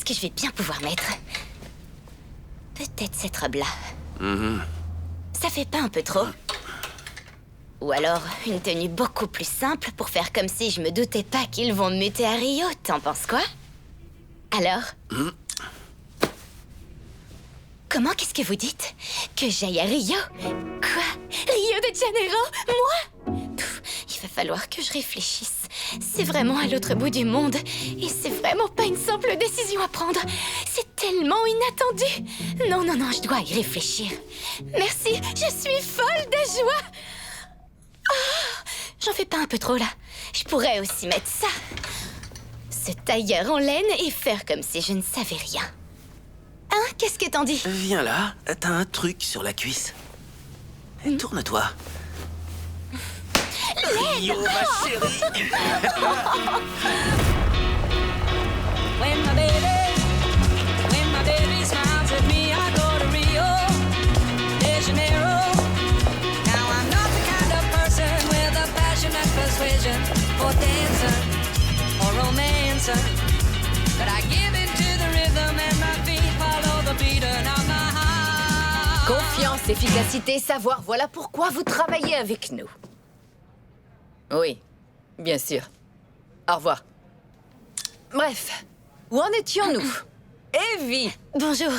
qu'est-ce que je vais bien pouvoir mettre? Peut-être cette robe-là. Ça fait pas un peu trop? Ou alors, une tenue beaucoup plus simple pour faire comme si je me doutais pas qu'ils vont me muter à Rio. T'en penses quoi? Alors? Comment qu'est-ce que vous dites? Que j'aille à Rio? Quoi? Rio de Janeiro? Moi? Pff, il va falloir que je réfléchisse. C'est vraiment à l'autre bout du monde. Et c'est vraiment pas une simple décision à prendre. C'est tellement inattendu. Non, non, non, je dois y réfléchir. Merci, je suis folle de joie. Oh, j'en fais pas un peu trop, là. Je pourrais aussi mettre ça. Ce tailleur en laine et faire comme si je ne savais rien. Hein? Qu'est-ce que t'en dis? Viens là, t'as un truc sur la cuisse. Tourne-toi. Rio, ma chérie. When my baby smiles at me, I go to Rio de Janeiro. Now I'm not the kind of person with a passionate persuasion for dancing or romancing, but I give into the rhythm and my feet follow the beating of my heart. Confiance, efficacité, savoir, voilà pourquoi vous travaillez avec nous. Oui, bien sûr. Au revoir. Bref, où en étions-nous? Evie! Bonjour.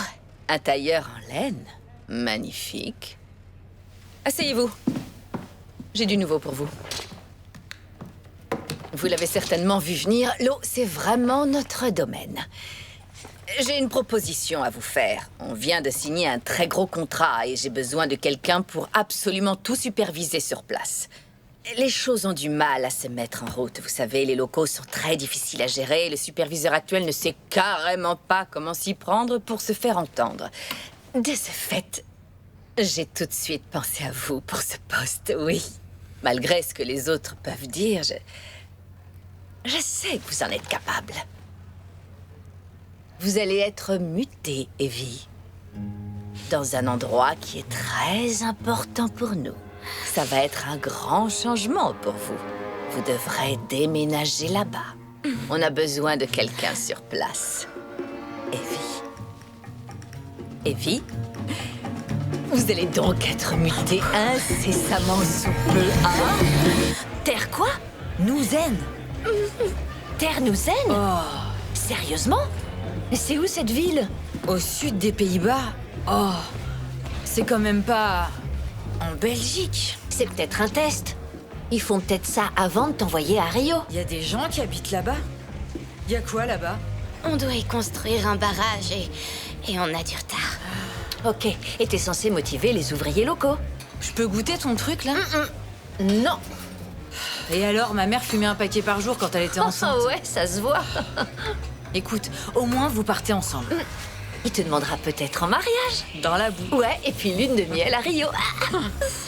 Un tailleur en laine. Magnifique. Asseyez-vous. J'ai du nouveau pour vous. Vous l'avez certainement vu venir, l'eau, c'est vraiment notre domaine. J'ai une proposition à vous faire. On vient de signer un très gros contrat et j'ai besoin de quelqu'un pour absolument tout superviser sur place. Les choses ont du mal à se mettre en route. Vous savez, les locaux sont très difficiles à gérer. Le superviseur actuel ne sait carrément pas comment s'y prendre pour se faire entendre. De ce fait, j'ai tout de suite pensé à vous pour ce poste, oui. Malgré ce que les autres peuvent dire, je sais que vous en êtes capable. Vous allez être muté, Evie, dans un endroit qui est très important pour nous. Ça va être un grand changement pour vous. Vous devrez déménager là-bas. On a besoin de quelqu'un sur place. Evie. Evie, vous allez donc être muté incessamment sous peu, hein? Terre quoi? Nouzen. Terre Nouzen? Oh, Sérieusement? Mais c'est où cette ville? au sud des Pays-Bas. Oh, c'est quand même pas... en Belgique. C'est peut-être un test. Ils font peut-être ça avant de t'envoyer à Rio. Il y a des gens qui habitent là-bas. Il y a quoi là-bas? On doit y construire un barrage et on a du retard. Ok, et t'es censé motiver les ouvriers locaux. Je peux goûter ton truc là? Non. Et alors, ma mère fumait un paquet par jour quand elle était enceinte. Ouais, ça se voit. Écoute, au moins vous partez ensemble. Il te demandera peut-être en mariage. Dans la boue. Ouais, et puis lune de miel à Rio.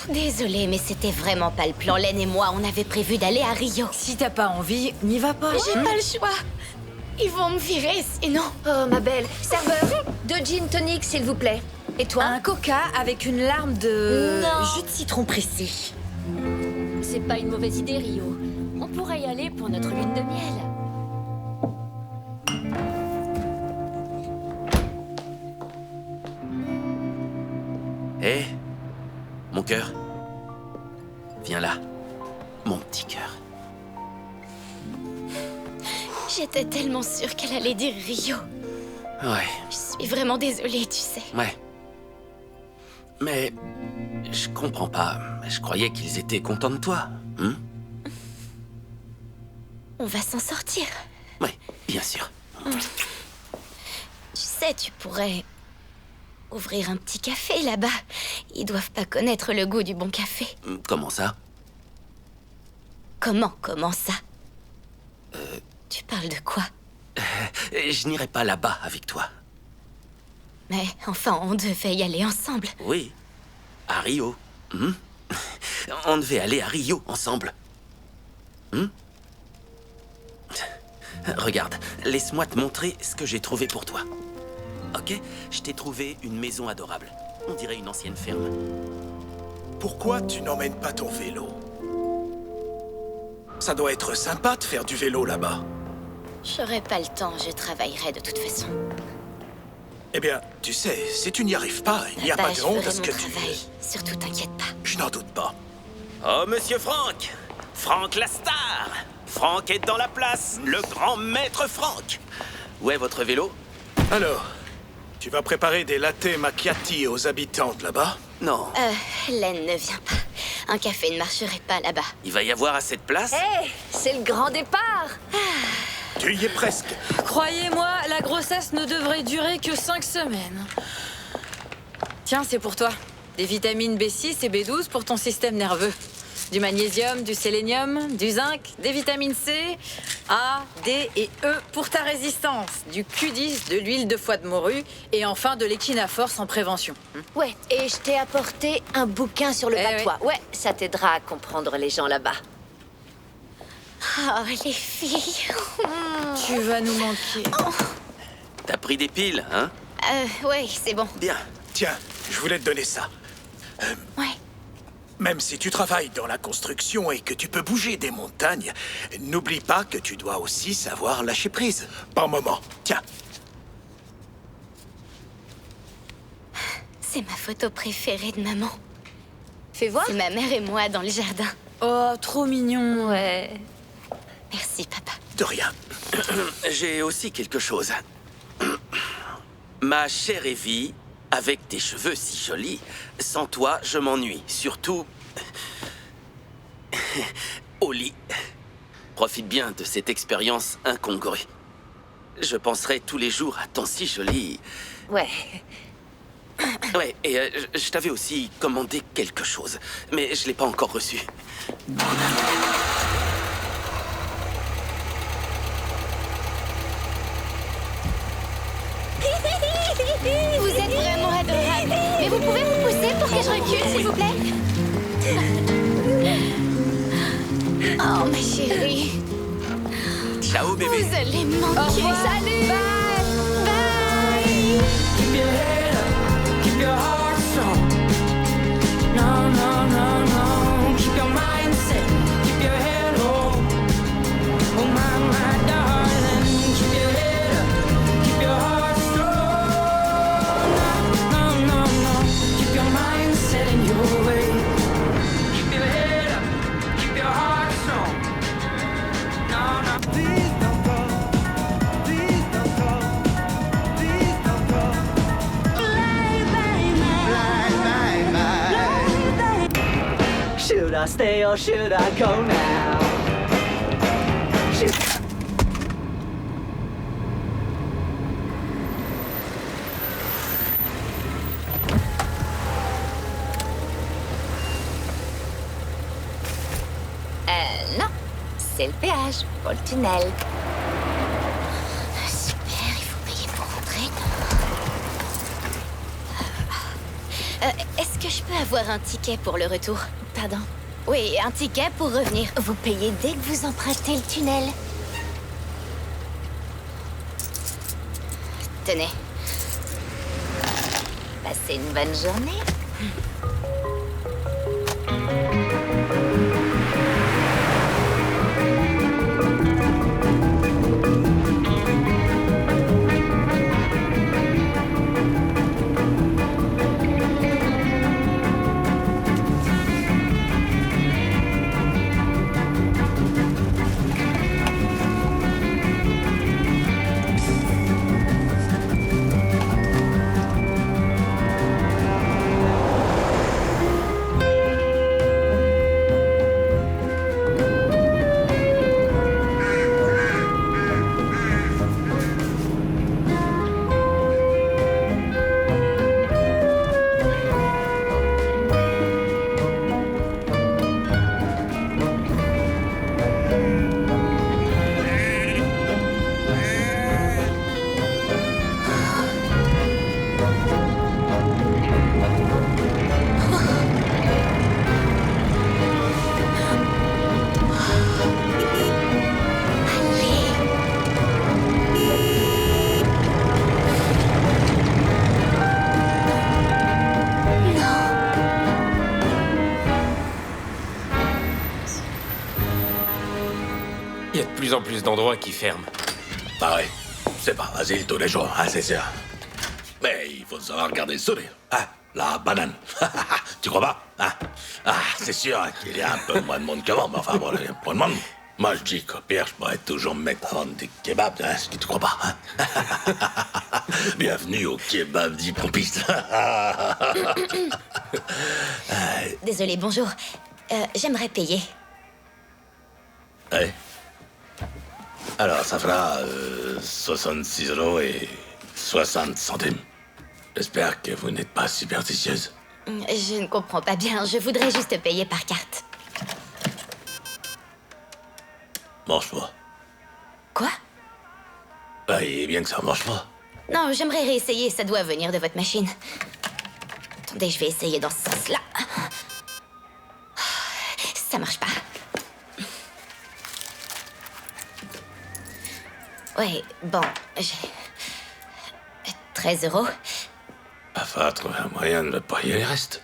Désolée, mais c'était vraiment pas le plan. Len et moi, on avait prévu d'aller à Rio. Si t'as pas envie, n'y va pas. J'ai pas le choix. Ils vont me virer sinon. Oh, ma belle. Serveur, 2 gin tonic, s'il vous plaît. Et toi? Un coca avec une larme de... Non. jus de citron pressé. C'est pas une mauvaise idée, Rio. On pourrait y aller pour notre lune de miel. Hé, mon cœur. Viens là, mon petit cœur. J'étais tellement sûre qu'elle allait dire Rio. Ouais, Je suis vraiment désolée, tu sais. ouais. Mais je comprends pas. Je croyais qu'ils étaient contents de toi. On va s'en sortir. Ouais, bien sûr. Tu sais, tu pourrais ouvrir un petit café là-bas. Ils doivent pas connaître le goût du bon café. Comment ça? Comment ça? Tu parles de quoi? Je n'irai pas là-bas avec toi. Mais enfin, on devait y aller ensemble. Oui, à Rio. On devait aller à Rio ensemble. Regarde, laisse-moi te montrer ce que j'ai trouvé pour toi. Ok? Je t'ai trouvé une maison adorable. On dirait une ancienne ferme. Pourquoi tu n'emmènes pas ton vélo? Ça doit être sympa de faire du vélo là-bas. J'aurai pas le temps, je travaillerai de toute façon. Eh bien, tu sais, si tu n'y arrives pas, il n'y a Bah, pas je de honte ferai à ce mon que tu... travail. Surtout, t'inquiète pas. Je n'en doute pas. Oh, monsieur Franck! Franck la star! Franck est dans la place, le grand maître Franck! Où est votre vélo? Alors, tu vas préparer des latte macchiati aux habitants de là-bas? Non, Len ne vient pas. Un café ne marcherait pas là-bas. il va y avoir assez de place? Hé, c'est le grand départ. Tu y es presque. Croyez-moi, la grossesse ne devrait durer que 5 semaines. Tiens, c'est pour toi. Des vitamines B6 et B12 pour ton système nerveux. Du magnésium, du sélénium, du zinc, des vitamines C, A, D et E pour ta résistance. Du Q10, de l'huile de foie de morue et enfin de l'équinaforce en prévention. Ouais, et je t'ai apporté un bouquin sur le Eh patois. Ouais, ça t'aidera à comprendre les gens là-bas. Oh, les filles. Tu vas nous manquer. T'as pris des piles, hein? Ouais, c'est bon. Bien. Tiens, je voulais te donner ça. Ouais. Même si tu travailles dans la construction et que tu peux bouger des montagnes, n'oublie pas que tu dois aussi savoir lâcher prise. Par moment. Tiens. C'est ma photo préférée de maman. Fais voir. C'est ma mère et moi dans le jardin. Oh, trop mignon. Ouais. Merci, papa. De rien. J'ai aussi quelque chose. Ma chère Evie, avec tes cheveux si jolis, sans toi, je m'ennuie. Surtout... au lit. Profite bien de cette expérience incongrue. Je penserai tous les jours à ton si joli... Ouais. Ouais, et je t'avais aussi commandé quelque chose, mais je l'ai pas encore reçu. Vous êtes vraiment adorable. Mais vous pouvez vous pousser pour que je recule, s'il vous plaît? Oh, ma chérie. Ciao, bébé. Vous allez me manquer. Salut. Bye. Keep your head up, keep your heart strong. No, no, no, no. Keep your mind set, keep your head low. Oh my darling, keep your head up, keep your heart strong. No, no, no, no. Keep your mind set in your way. Keep your head up, keep your heart strong. No, no. Please don't go, please don't go, please don't go. Should I stay or should I go now? Non, c'est le péage pour le tunnel. Super, il faut payer pour rentrer. Est-ce que je peux avoir un ticket pour le retour? Pardon. Oui, un ticket pour revenir. Vous payez dès que vous empruntez le tunnel. Tenez. Passez une bonne journée. Il y a de plus en plus d'endroits qui ferment. Ah ouais, c'est pas facile tous les jours, hein, c'est sûr. Mais il faut savoir garder le sourire. Ah, la banane. Tu crois pas? Ah, c'est sûr qu'il y a un peu moins de monde qu'avant, mais enfin bon, il y a pas de monde. Moi je dis qu'au pire, je pourrais toujours me mettre à vendre des kebabs, hein, ce que tu crois pas, hein. Bienvenue au kebab dit pompiste. Désolé, bonjour. J'aimerais payer. Ouais. Alors, ça fera 66 € et 60 centimes. J'espère que vous n'êtes pas superstitieuse. Je ne comprends pas bien. Je voudrais juste payer par carte. Mange pas. Quoi? Bah, il est bien que ça marche pas. Non, j'aimerais réessayer. Ça doit venir de votre machine. Attendez, je vais essayer dans ce sens-là. Ça marche pas. Ouais, bon, j'ai... 13 €. Il va falloir trouver un moyen de ne pas payer les restes.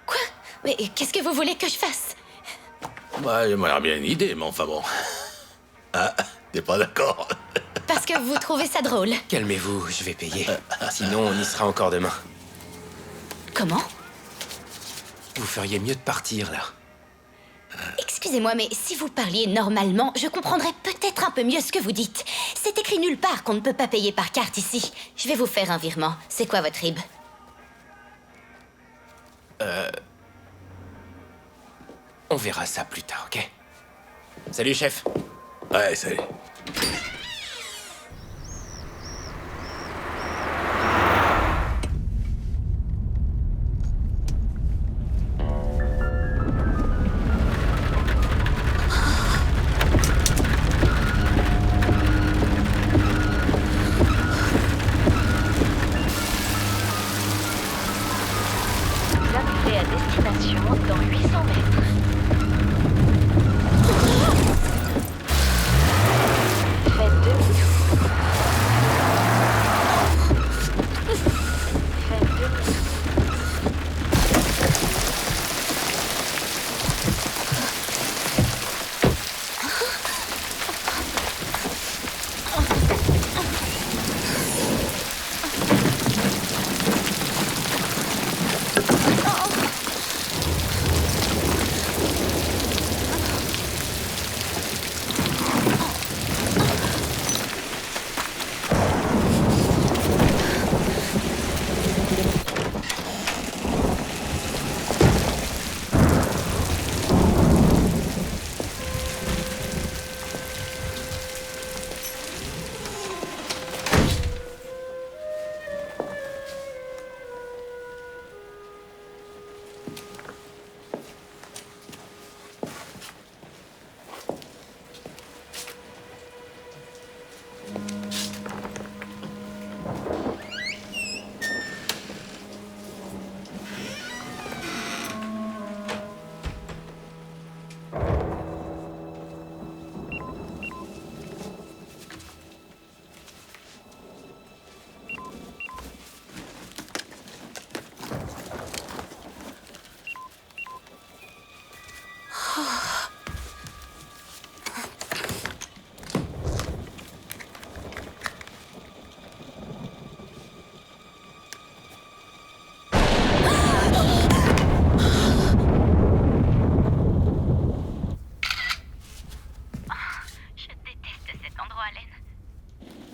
Quoi? Mais qu'est-ce que vous voulez que je fasse? Bah, j'aimerais bien une idée, mais enfin bon. Ah, t'es pas d'accord? Parce que vous trouvez ça drôle. Calmez-vous, je vais payer. Sinon, on y sera encore demain. Comment? Vous feriez mieux de partir, là. Excusez-moi, mais si vous parliez normalement, je comprendrais peut-être un peu mieux ce que vous dites. C'est écrit nulle part qu'on ne peut pas payer par carte ici. Je vais vous faire un virement. C'est quoi votre RIB? On verra ça plus tard, ok? Salut, chef. Ouais, salut. Arrivez à destination dans 800 mètres. Faites demi-tour. Faites demi-tour.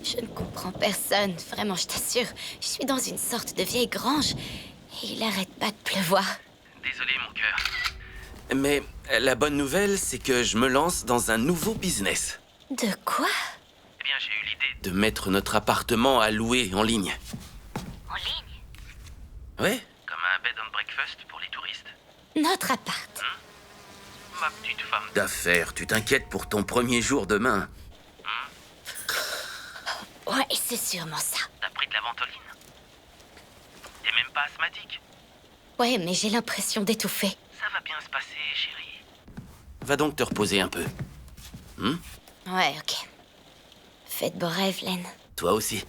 Je ne comprends personne, vraiment, je t'assure. Je suis dans une sorte de vieille grange et il arrête pas de pleuvoir. Désolé, mon cœur. Mais la bonne nouvelle, c'est que je me lance dans un nouveau business. De quoi? Eh bien, j'ai eu l'idée de mettre notre appartement à louer en ligne. En ligne? Ouais, comme un bed and breakfast pour les touristes. Notre appart. Ma petite femme d'affaires, tu t'inquiètes pour ton premier jour demain. Ouais, c'est sûrement ça. T'as pris de la ventoline? T'es même pas asthmatique? Ouais, mais j'ai l'impression d'étouffer. Ça va bien se passer, chérie. Va donc te reposer un peu. Ouais, ok. Faites beaux rêves, Len. Toi aussi.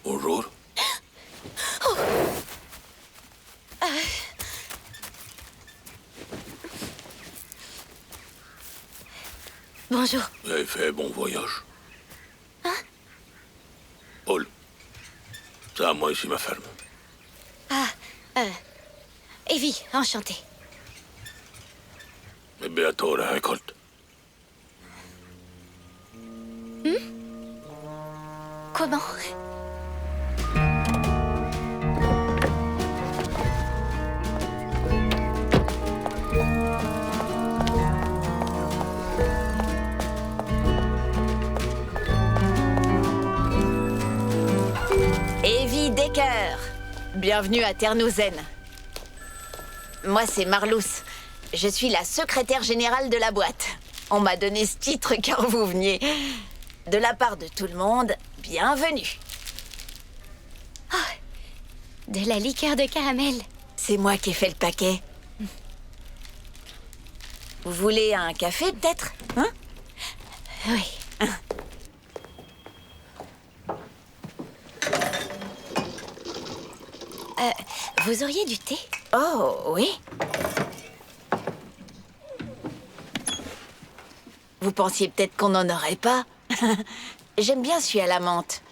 Bonjour. Bonjour. Vous avez fait bon voyage. Paul. C'est à moi ici ma ferme. Evie, enchantée. Et bientôt la récolte. Comment? Evie Decker, bienvenue à Ternouzen. Moi, c'est Marlouse. Je suis la secrétaire générale de la boîte. On m'a donné ce titre car vous veniez. De la part de tout le monde, bienvenue. De la liqueur de caramel. C'est moi qui ai fait le paquet. Vous voulez un café, peut-être? Hein? Oui. Vous auriez du thé? Oh, oui. Vous pensiez peut-être qu'on n'en aurait pas? J'aime bien celui à la menthe.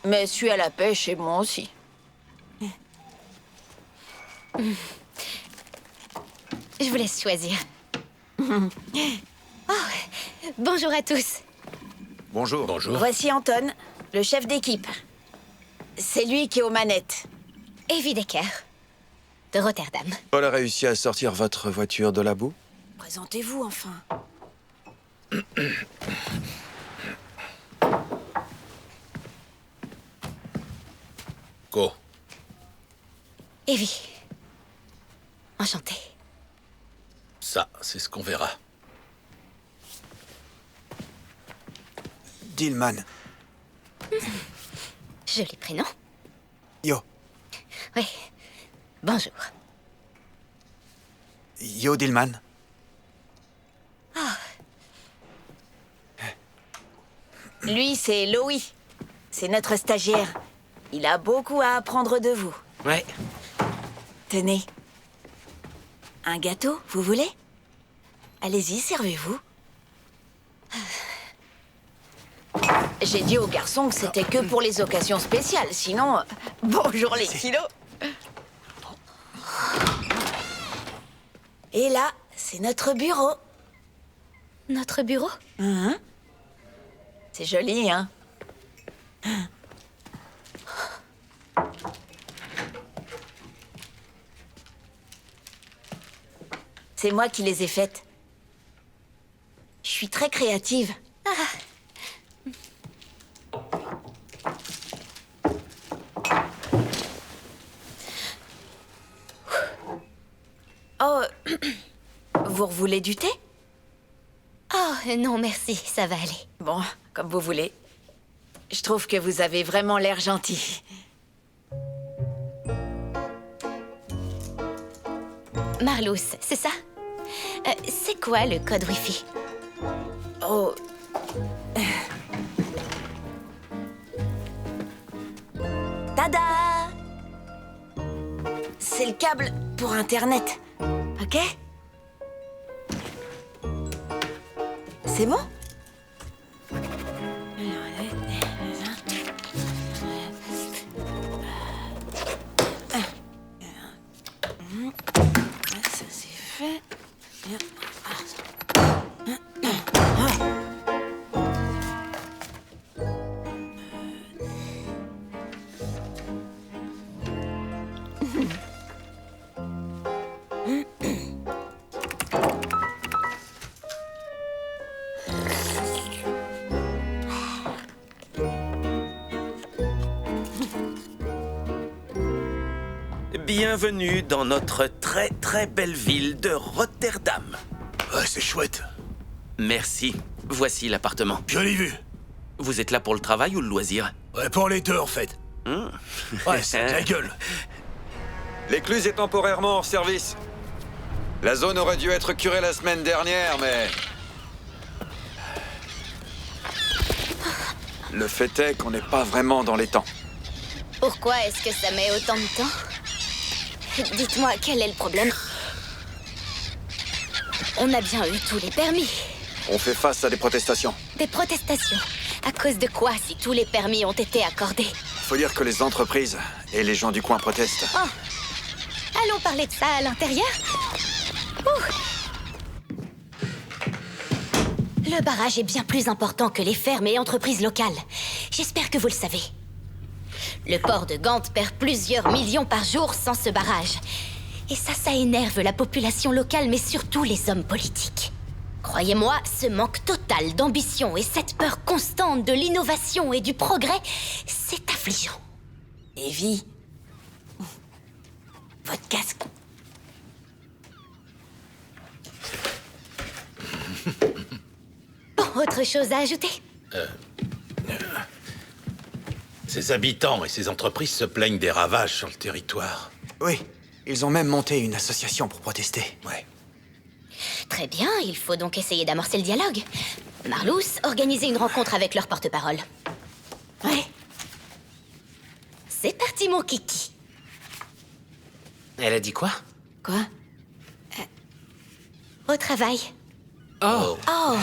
Mais celui à la pêche est bon aussi. Je vous laisse choisir. Bonjour à tous. Bonjour. Bonjour. Voici Anton, le chef d'équipe. C'est lui qui est aux manettes. Evie Decker, de Rotterdam. Paul a réussi à sortir votre voiture de la boue? Présentez-vous enfin. Go. Evie. Enchantée. Ça, c'est ce qu'on verra. Dillman. Joli prénom. Yo. Oui. Bonjour. Yo, Dillman. Lui, c'est Loï. C'est notre stagiaire. Il a beaucoup à apprendre de vous. Ouais. Tenez. Un gâteau, vous voulez? Allez-y, servez-vous. J'ai dit aux garçons que c'était que pour les occasions spéciales, sinon... Bonjour les kilos. Et là, c'est notre bureau. Notre bureau? C'est joli, hein? C'est moi qui les ai faites. Je suis très créative. Oh, vous voulez du thé? Oh, non, merci, ça va aller. Bon, comme vous voulez. Je trouve que vous avez vraiment l'air gentil. Marlouse, c'est ça? C'est quoi le code Wi-Fi? Oh. Tada! C'est le câble pour Internet. Ok? C'est bon? Ça c'est fait. Bienvenue dans notre très très belle ville de Rotterdam. Ouais, c'est chouette. Merci. Voici l'appartement. Jolie vue. Vous êtes là pour le travail ou le loisir? Ouais, pour les deux, en fait. Ouais, c'est de la gueule. L'écluse est temporairement hors service. La zone aurait dû être curée la semaine dernière, mais... Le fait est qu'on n'est pas vraiment dans les temps. Pourquoi est-ce que ça met autant de temps? Dites-moi, quel est le problème? On a bien eu tous les permis. On fait face à des protestations. Des protestations. À cause de quoi, si tous les permis ont été accordés? Faut dire que les entreprises et les gens du coin protestent. Oh. Allons parler de ça à l'intérieur. Ouh. Le barrage est bien plus important que les fermes et entreprises locales. J'espère que vous le savez. Le port de Gand perd plusieurs millions par jour sans ce barrage. Et ça énerve la population locale, mais surtout les hommes politiques. Croyez-moi, ce manque total d'ambition et cette peur constante de l'innovation et du progrès, c'est affligeant. Evie, votre casque. Bon, autre chose à ajouter? Ces habitants et ces entreprises se plaignent des ravages sur le territoire. Oui, ils ont même monté une association pour protester. Ouais. Très bien, il faut donc essayer d'amorcer le dialogue. Marloes, organisez une rencontre avec leur porte-parole. Ouais. C'est parti, mon kiki. Elle a dit quoi? Quoi? Au travail. Oh. Oh.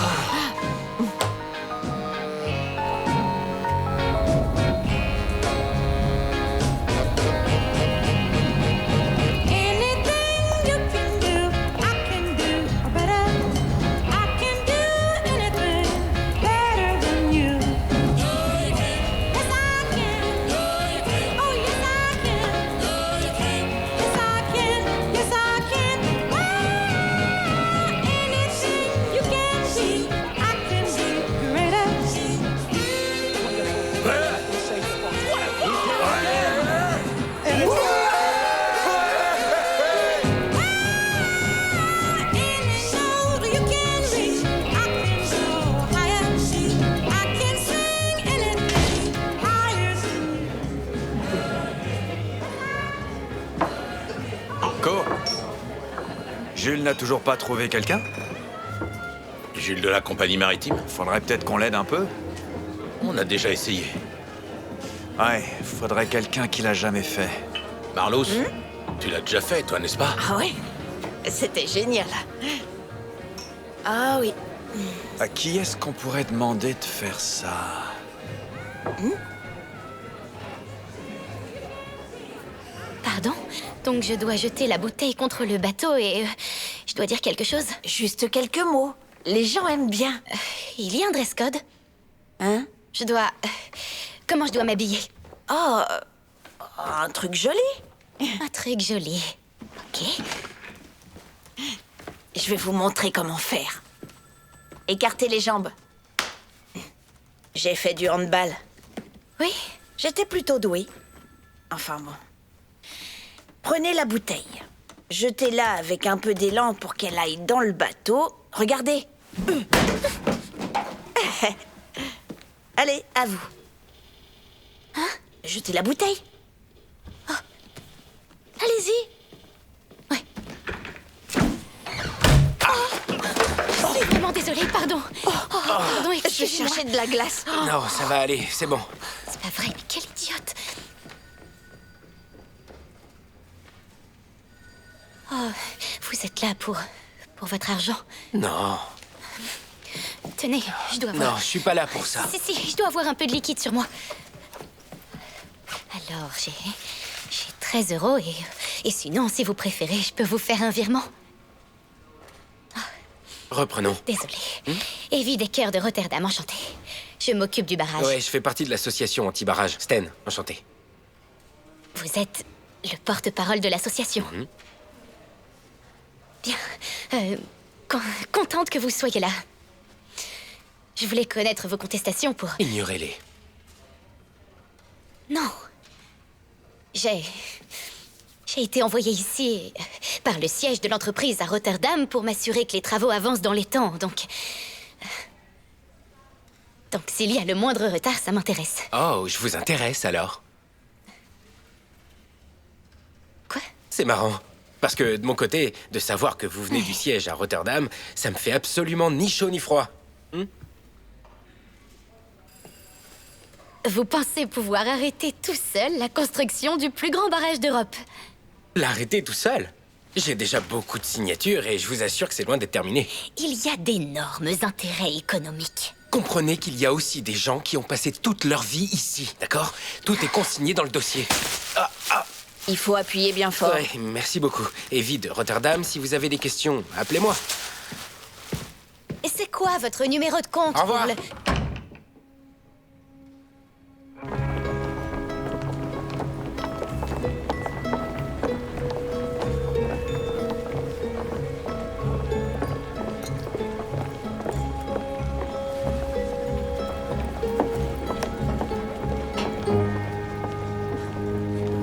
Jules n'a toujours pas trouvé quelqu'un? Jules de la compagnie maritime? Faudrait peut-être qu'on l'aide un peu. On a déjà essayé. Ouais, faudrait quelqu'un qui l'a jamais fait. Marloes, tu l'as déjà fait, toi, n'est-ce pas? Ah ouais? C'était génial. Ah oui. À qui est-ce qu'on pourrait demander de faire ça? Pardon? Donc je dois jeter la bouteille contre le bateau et... je dois dire quelque chose? Juste quelques mots. Les gens aiment bien. Il y a un dress code? Hein? Je dois... comment je dois m'habiller? Oh, un truc joli. Un truc joli. Ok. Je vais vous montrer comment faire. Écartez les jambes. J'ai fait du handball. Oui? J'étais plutôt douée. Enfin bon. Prenez la bouteille. Jetez-la avec un peu d'élan pour qu'elle aille dans le bateau. Regardez. Allez, à vous. Hein? Jetez la bouteille. Oh. Allez-y. Ouais. Je suis vraiment désolée, pardon. Pardon, Je excusez-moi. cherchais de la glace. Non, ça va aller, c'est bon. C'est pas vrai, mais quelle idiote. Oh, vous êtes là pour votre argent. Non. Tenez, je dois avoir... Non, je suis pas là pour ça. Si, je dois avoir un peu de liquide sur moi. Alors, j'ai 13 € et sinon, si vous préférez, je peux vous faire un virement. Reprenons. Désolée. Evie Decker de Rotterdam, enchantée. Je m'occupe du barrage. Ouais, je fais partie de l'association anti-barrage. Sten, enchanté. Vous êtes le porte-parole de l'association. Bien. Contente que vous soyez là. Je voulais connaître vos contestations pour... Ignorez-les. Non. J'ai J'ai été envoyée ici par le siège de l'entreprise à Rotterdam pour m'assurer que les travaux avancent dans les temps, donc s'il y a le moindre retard, ça m'intéresse. Oh, je vous intéresse alors. Quoi? C'est marrant. Parce que de mon côté, de savoir que vous venez du siège à Rotterdam, ça me fait absolument ni chaud ni froid. Vous pensez pouvoir arrêter tout seul la construction du plus grand barrage d'Europe? L'arrêter tout seul? J'ai déjà beaucoup de signatures et je vous assure que c'est loin d'être terminé. Il y a d'énormes intérêts économiques. Comprenez qu'il y a aussi des gens qui ont passé toute leur vie ici, d'accord? Tout est consigné dans le dossier. Il faut appuyer bien fort. Ouais, merci beaucoup. Evie de Rotterdam, si vous avez des questions, appelez-moi. Et c'est quoi votre numéro de compte? Au revoir.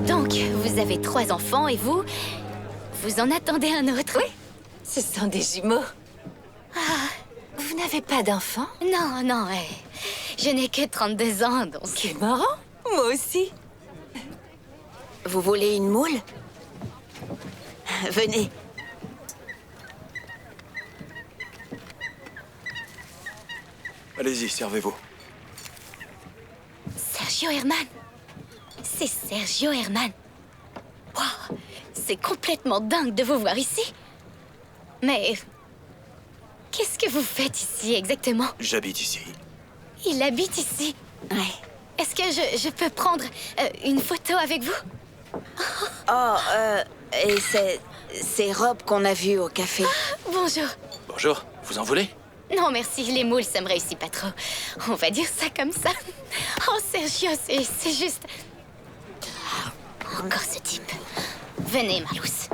Donc, vous avez 3 enfants et vous en attendez un autre? Oui, ce sont des jumeaux. Vous n'avez pas d'enfants? Non, je n'ai que 32 ans, donc... C'est marrant, moi aussi. Vous voulez une moule? Venez. Allez-y, servez-vous. Sergio Herman. C'est Sergio Herman. Wow, c'est complètement dingue de vous voir ici. Mais... qu'est-ce que vous faites ici, exactement? J'habite ici. Il habite ici? Ouais. Est-ce que je peux prendre une photo avec vous? Et c'est Rob qu'on a vu au café. Bonjour. Bonjour, vous en voulez? Non, merci, les moules, ça me réussit pas trop. On va dire ça comme ça. Oh, Sergio, c'est juste... Encore ce type. Venez, Marlousse.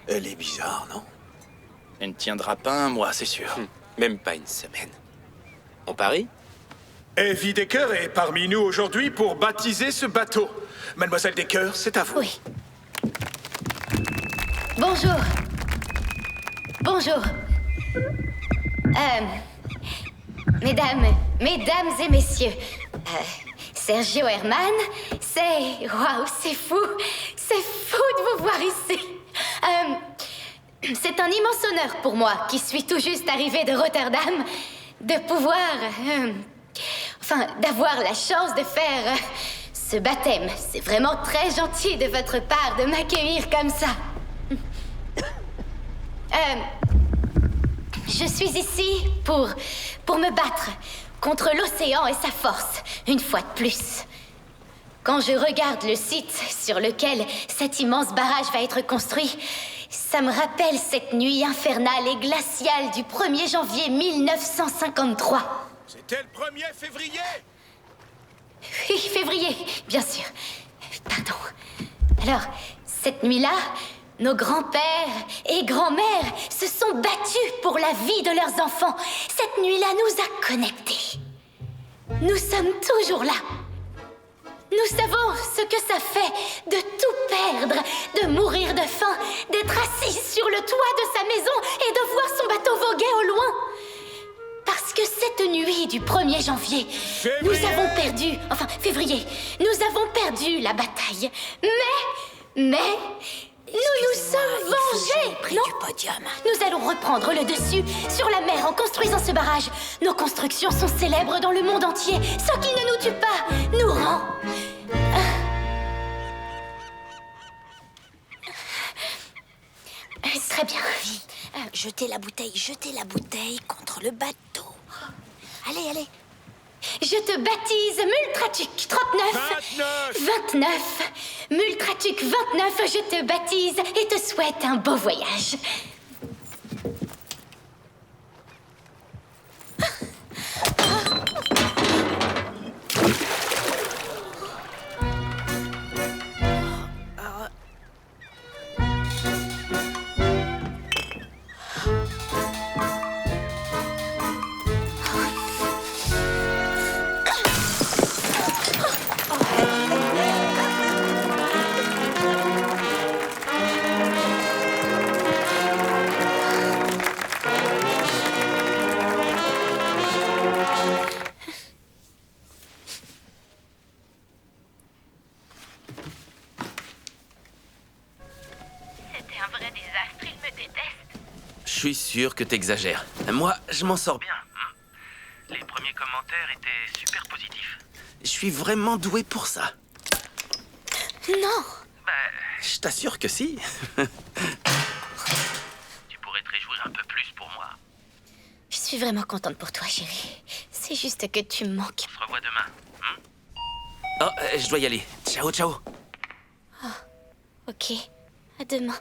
Elle est bizarre, non? Elle ne tiendra pas un mois, c'est sûr. Même pas une semaine. On parie? Evie Decker est parmi nous aujourd'hui pour baptiser ce bateau. Mademoiselle Decker, c'est à vous. Oui. Bonjour. Bonjour. Mesdames et messieurs, Sergio Herman, c'est... Waouh, c'est fou. C'est fou de vous voir ici. C'est un immense honneur pour moi, qui suis tout juste arrivée de Rotterdam, de pouvoir... d'avoir la chance de faire ce baptême. C'est vraiment très gentil de votre part de m'accueillir comme ça. Je suis ici pour me battre contre l'océan et sa force, une fois de plus. Quand je regarde le site sur lequel cet immense barrage va être construit, ça me rappelle cette nuit infernale et glaciale du 1er janvier 1953. C'était le 1er février? Oui, février, bien sûr. Pardon. Alors, cette nuit-là, nos grands-pères et grands-mères se sont battus pour la vie de leurs enfants. Cette nuit-là nous a connectés. Nous sommes toujours là. Nous savons ce que ça fait de tout perdre, de mourir de faim, d'être assis sur le toit de sa maison et de voir son bateau voguer au loin. Parce que cette nuit du 1er janvier, nous avons perdu... Enfin, février, nous avons perdu la bataille. Mais... nous nous sommes vengés, près non? du podium. Nous allons reprendre le dessus sur la mer en construisant ce barrage. Nos constructions sont célèbres dans le monde entier. Ce qui ne nous tue pas nous rend... Très bien. Jetez la bouteille contre le bateau. Allez, allez. Je te baptise Multratuc 39. 29. Multratuc 29, je te baptise et te souhaite un beau voyage. suis sûr que t'exagères. Moi, je m'en sors bien. Les premiers commentaires étaient super positifs. Je suis vraiment doué pour ça. Non. Je t'assure que si. Tu pourrais te réjouir un peu plus pour moi. Je suis vraiment contente pour toi, chérie. C'est juste que tu me manques. On se revoit demain. Oh, je dois y aller. Ciao, ciao. Ok. À demain.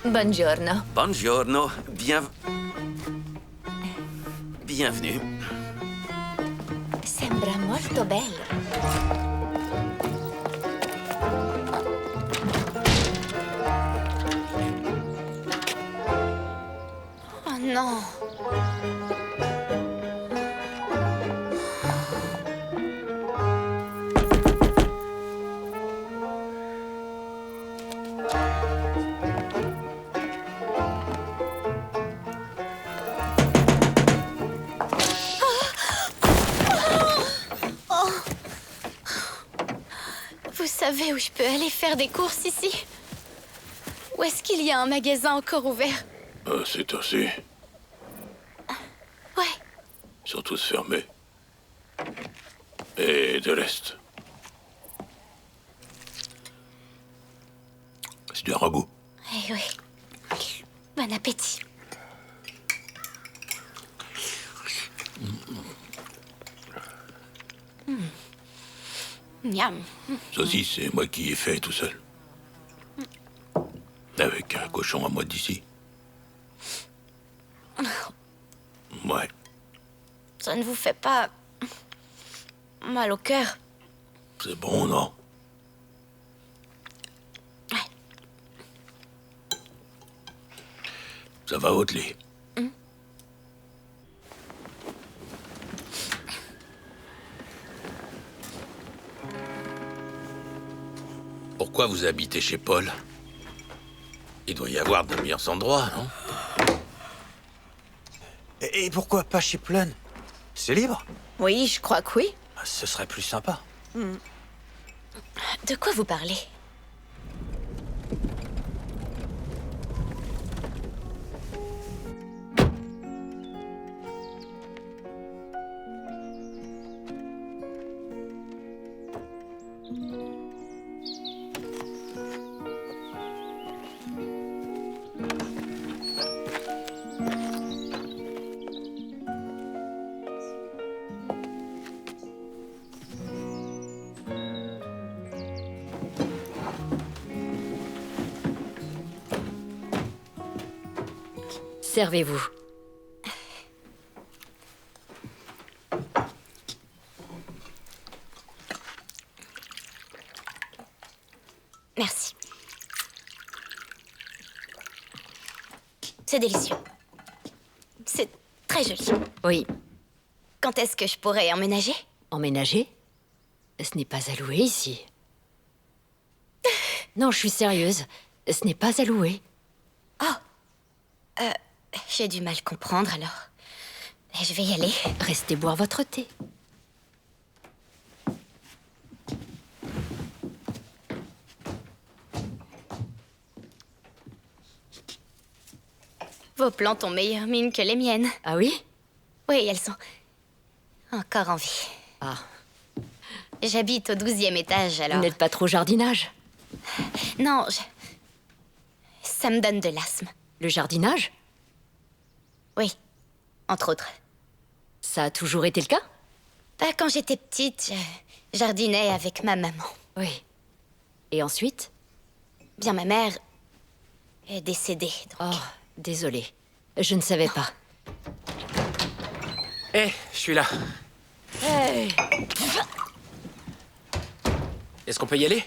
Buongiorno. Buongiorno. Bienvenue. Sembra molto bello. Oh non. Vous savez où je peux aller faire des courses ici? Où est-ce qu'il y a un magasin encore ouvert? C'est assez. Ouais. Ils sont tous fermés. Et de l'Est. C'est du ragoût. Eh oui. Bon appétit. Miam. Ça aussi, c'est moi qui ai fait tout seul. Avec un cochon à moi d'ici. Ouais. Ça ne vous fait pas mal au cœur? C'est bon, non? Ça va, Otley? Pourquoi vous habitez chez Paul? Il doit y avoir de meilleurs endroits, non? Et pourquoi pas chez Plun? C'est libre? Oui, je crois que oui. Ce serait plus sympa. De quoi vous parlez? Servez-vous. Merci. C'est délicieux. C'est très joli. Oui. Quand est-ce que je pourrais emménager? Emménager? Ce n'est pas à louer ici. Non, je suis sérieuse. Ce n'est pas à louer. J'ai du mal comprendre alors. Je vais y aller. Restez boire votre thé. Vos plantes ont meilleure mine que les miennes. Ah oui? Oui, elles sont encore en vie. Ah. J'habite au 12e étage, alors... Vous n'êtes pas trop jardinage? Non, ça me donne de l'asthme. Le jardinage? Oui, entre autres. Ça a toujours été le cas? Quand j'étais petite, je jardinais avec ma maman. Oui. Et ensuite? Bien, ma mère est décédée, donc... Oh, désolée. Je ne savais pas. Eh, je suis là. Hey! Est-ce qu'on peut y aller?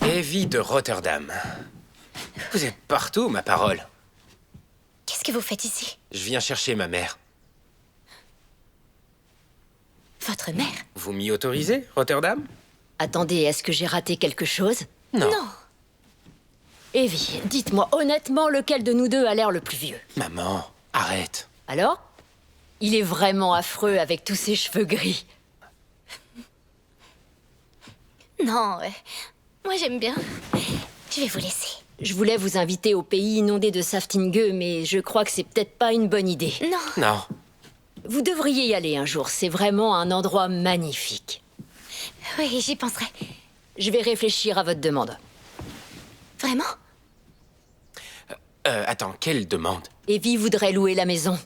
Evie de Rotterdam. Vous êtes partout, ma parole. Qu'est-ce que vous faites ici? Je viens chercher ma mère. Votre mère? Vous m'y autorisez, Rotterdam? Attendez, est-ce que j'ai raté quelque chose? Non. Evie, dites-moi honnêtement lequel de nous deux a l'air le plus vieux. Maman, arrête. Alors? Il est vraiment affreux avec tous ses cheveux gris. Non, moi j'aime bien. Je vais vous laisser. Je voulais vous inviter au pays inondé de Saftingue, mais je crois que c'est peut-être pas une bonne idée. Non. Non. Vous devriez y aller un jour, c'est vraiment un endroit magnifique. Oui, j'y penserai. Je vais réfléchir à votre demande. Vraiment? Attends, quelle demande? Evie voudrait louer la maison.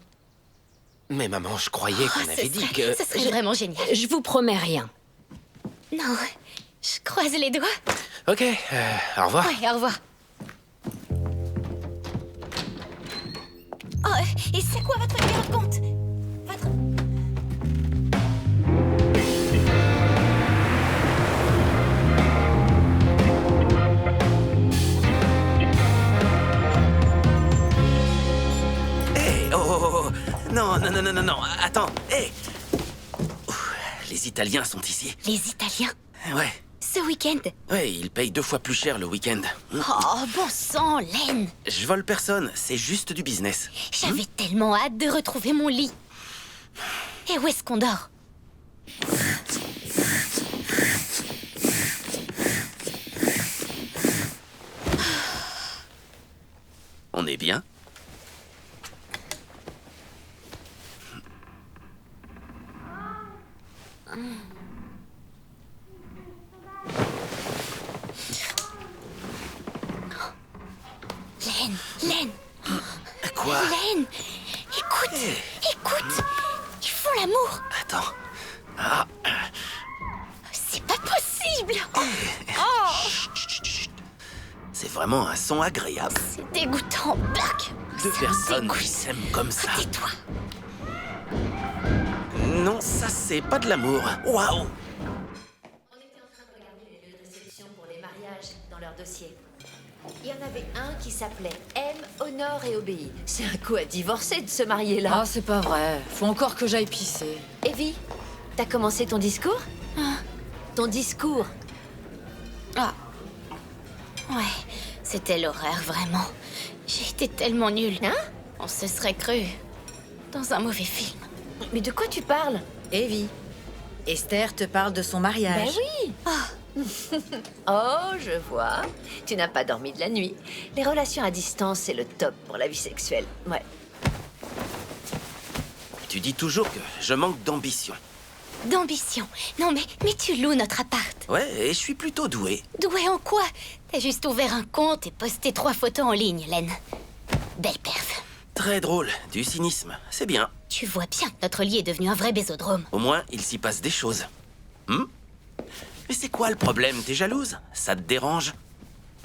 Mais maman, je croyais qu'on avait dit que... Ce serait vraiment génial. Je vous promets rien. Non, je croise les doigts. Ok, au revoir. Ouais, au revoir. Oh, et c'est quoi votre numéro de compte? Votre... Hé, oh, non, non, non, non, non, non, attends, hé. Les Italiens sont ici. Les Italiens? Ouais, Ce week-end? ouais, ils payent 2 fois plus cher le week-end. Oh, bon sang, Len! Je vole personne, c'est juste du business. J'avais tellement hâte de retrouver mon lit. Et où est-ce qu'on dort? On est bien? Len! Quoi? Len! Écoute! Écoute! Ils font l'amour! Attends. Ah, C'est pas possible! c'est vraiment un son agréable. C'est dégoûtant, Black! 2 personnes qui s'aiment comme ça. Tais-toi! Non, ça c'est pas de l'amour. Waouh! Pour les mariages dans leur dossier. Il y en avait un qui s'appelait Aime, honore et obéit. C'est un coup à divorcer de se marier là. Ah, c'est pas vrai. Faut encore que j'aille pisser. Evie, t'as commencé ton discours? Ton discours? Ah. Ouais, c'était l'horreur, vraiment. J'ai été tellement nulle. Hein? On se serait cru dans un mauvais film. Mais de quoi tu parles? Evie, Esther te parle de son mariage. Ben oui. Oh, je vois. Tu n'as pas dormi de la nuit. Les relations à distance, c'est le top pour la vie sexuelle. Ouais. Tu dis toujours que je manque d'ambition. D'ambition. Non, mais tu loues notre appart. Ouais, et je suis plutôt doué. Doué en quoi? T'as juste ouvert un compte et posté 3 photos en ligne, Len. Belle perf. Très drôle, du cynisme, c'est bien. Tu vois bien que notre lit est devenu un vrai bésodrome. Au moins, il s'y passe des choses. Mais c'est quoi le problème? T'es jalouse? Ça te dérange?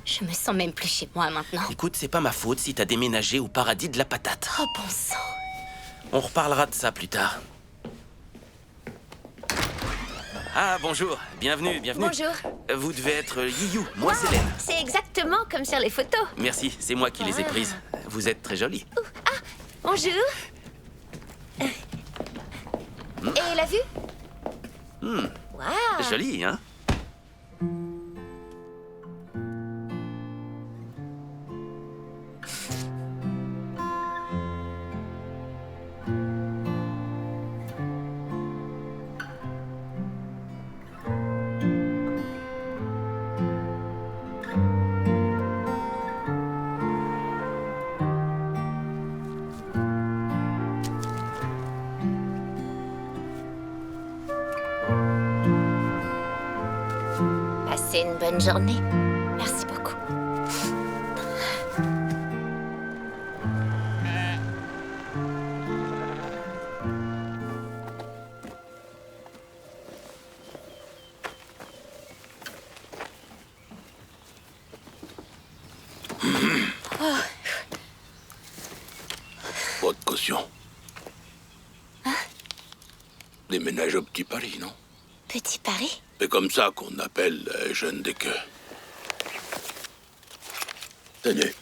Je me sens même plus chez moi maintenant. Écoute, c'est pas ma faute si t'as déménagé au paradis de la patate. Oh bon sang. On reparlera de ça plus tard. Ah, bonjour. Bienvenue, bienvenue. Bonjour. Vous devez être Yiyou, moi c'est Len. C'est exactement comme sur les photos. Merci, c'est moi qui les ai prises. Vous êtes très jolie. Bonjour. Et la vue? Waouh. Jolie, hein? Passez une bonne journée. Merci beaucoup. Votre caution. Déménage au Petit Paris, non? Petit Paris? C'est comme ça qu'on appelle les jeunes des queues. Tenez.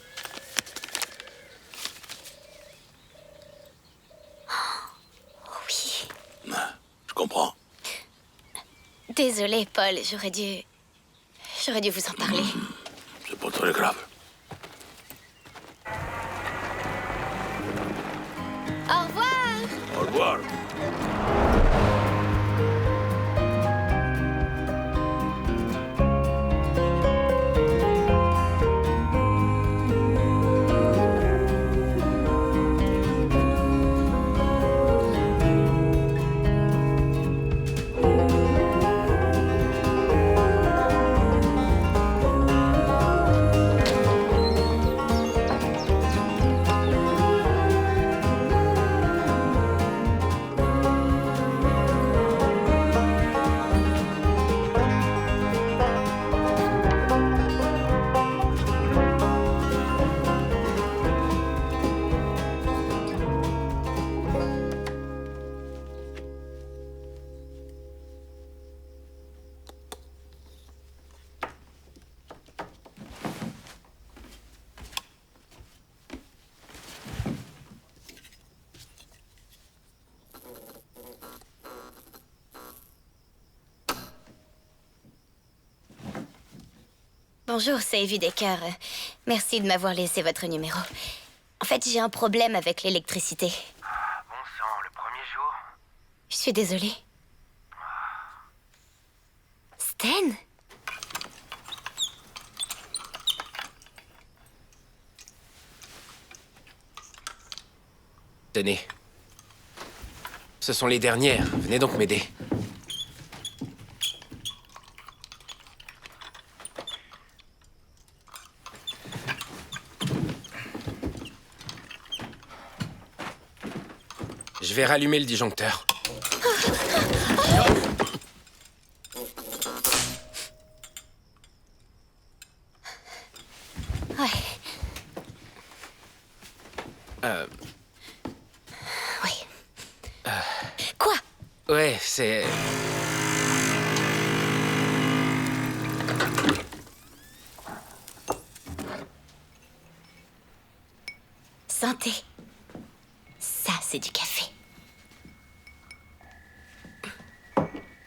Oui. Je comprends. Désolée, Paul, j'aurais dû vous en parler. C'est pas très grave. Au revoir! Au revoir. Bonjour, c'est Evie Decker. Merci de m'avoir laissé votre numéro. En fait, j'ai un problème avec l'électricité. Bon sang, le premier jour. Je suis désolée. Stan? Tenez. Ce sont les dernières. Venez donc m'aider. Je vais rallumer le disjoncteur. Ouais. Oui. Quoi? Ouais, c'est... Santé. Ça, c'est du café.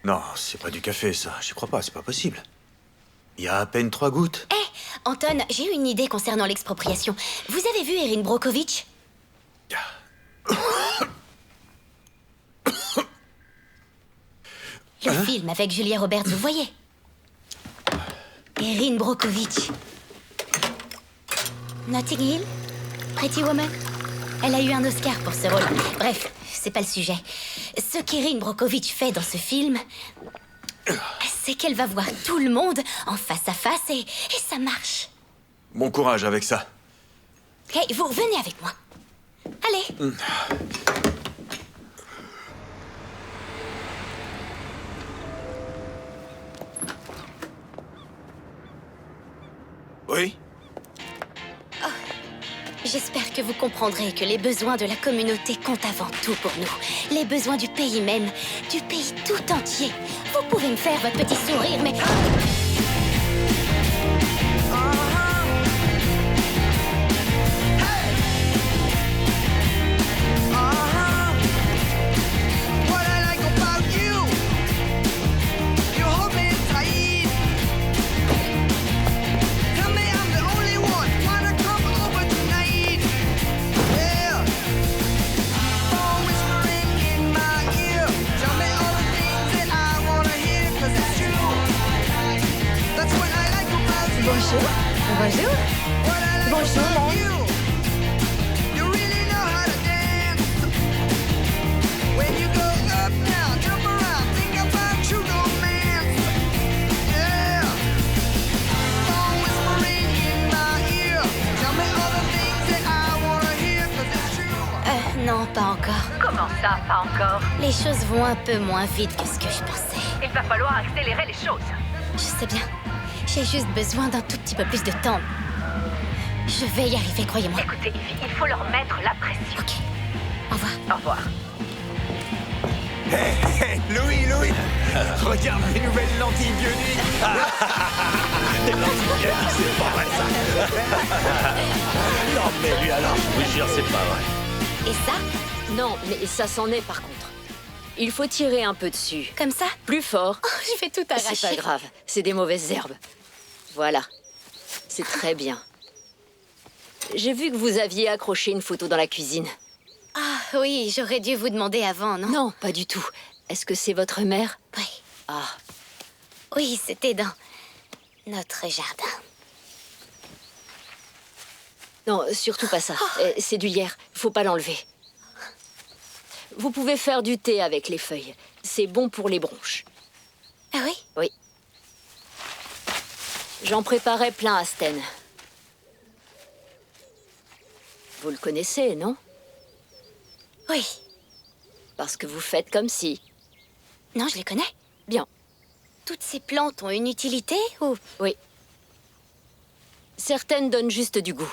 Non, c'est pas du café, ça. J'y crois pas, c'est pas possible. Il y a à peine 3 gouttes. Hé, Anton, j'ai eu une idée concernant l'expropriation. Vous avez vu Erin Brockovich? Le film avec Julia Roberts, vous voyez? Erin Brockovich. Notting Hill? Pretty Woman? Elle a eu un Oscar pour ce rôle. Bref, c'est pas le sujet. Ce qu'Erin Brockovich fait dans ce film, c'est qu'elle va voir tout le monde en face à face et ça marche. Bon courage avec ça. Hey, vous venez avec moi. Allez. Oui? J'espère que vous comprendrez que les besoins de la communauté comptent avant tout pour nous. Les besoins du pays même, du pays tout entier. Vous pouvez me faire votre petit sourire, mais... What I like about you, you hold me tight. Tell me I'm the only one. Wanna come over tonight? Yeah. Phone whispering in my ear. Tell me all the things that I wanna hear, 'cause it's true. That's what I like about you. Bonjour. Bonjour. What I like Bonjour, about Mom. you. You really know how to dance. When you go up now, jump around, think about true romance. Yeah. Phone whispering in my ear. Tell me all the things that I wanna hear, 'cause it's true. Non, pas encore. Comment ça, pas encore? Les choses vont un peu moins vite que ce que je pensais. Il va falloir accélérer les choses. Je sais bien. J'ai juste besoin d'un tout petit peu plus de temps. Je vais y arriver, croyez-moi. Écoutez, Evie, il faut leur mettre la pression. Ok. Au revoir. Au revoir. Hey, Louis, regarde mes nouvelles lentilles bioniques. Des lentilles bioniques, c'est pas vrai ça. Non mais lui alors, je vous jure, c'est pas vrai. Et ça? Non, mais ça s'en est par contre. Il faut tirer un peu dessus. Comme ça? Plus fort. Oh, je vais tout arracher. C'est pas grave, c'est des mauvaises herbes. Voilà. C'est très bien. J'ai vu que vous aviez accroché une photo dans la cuisine. Ah, oui, j'aurais dû vous demander avant, non? Non, pas du tout. Est-ce que c'est votre mère? Oui. Ah. Oui, c'était dans notre jardin. Non, surtout pas ça. C'est du lierre. Faut pas l'enlever. Vous pouvez faire du thé avec les feuilles. C'est bon pour les bronches. Ah oui? Oui. J'en préparais plein à Sten. Vous le connaissez, non? Oui. Parce que vous faites comme si. Non, je les connais. Bien. Toutes ces plantes ont une utilité ou... Oui. Certaines donnent juste du goût.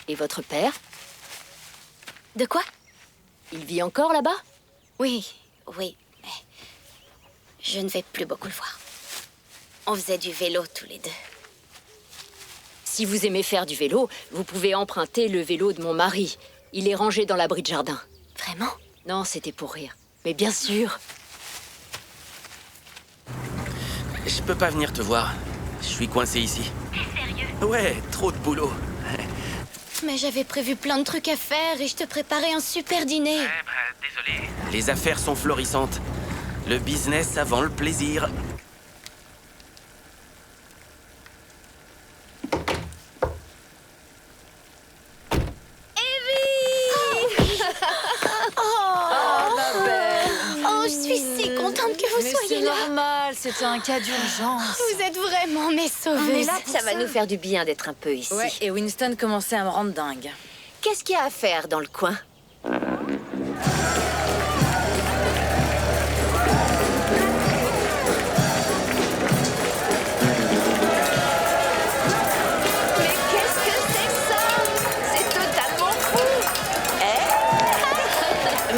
Et votre père? De quoi? Il vit encore là-bas? Oui, oui, mais je ne vais plus beaucoup le voir. On faisait du vélo tous les deux. Si vous aimez faire du vélo, vous pouvez emprunter le vélo de mon mari. Il est rangé dans l'abri de jardin. Vraiment? Non, c'était pour rire. Mais bien sûr. Je peux pas venir te voir. Je suis coincé ici. Sérieux? Ouais, trop de boulot. Mais j'avais prévu plein de trucs à faire et je te préparais un super dîner. Désolé. Les affaires sont florissantes. Le business avant le plaisir. C'est normal, c'était un cas d'urgence. Vous êtes vraiment mes sauveuses. On est là pour ça. Va nous faire du bien d'être un peu ici. Ouais, et Winston commençait à me rendre dingue. Qu'est-ce qu'il y a à faire dans le coin?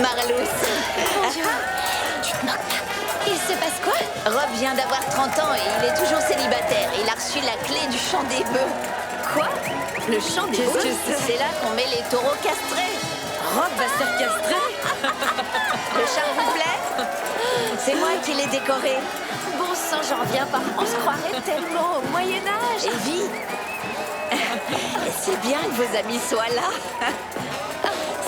Marlousse. Tu te moques pas. Il se passe quoi? Rob vient d'avoir 30 ans et il est toujours célibataire. Il a reçu la clé du champ des bœufs. Quoi? Le champ des bœufs? C'est là qu'on met les taureaux castrés. Rob va se faire castrer. Le char vous plaît? C'est moi qui l'ai décoré. Bon sang, j'en reviens pas. On se croirait tellement au Moyen-Âge. Evie, c'est bien que vos amis soient là.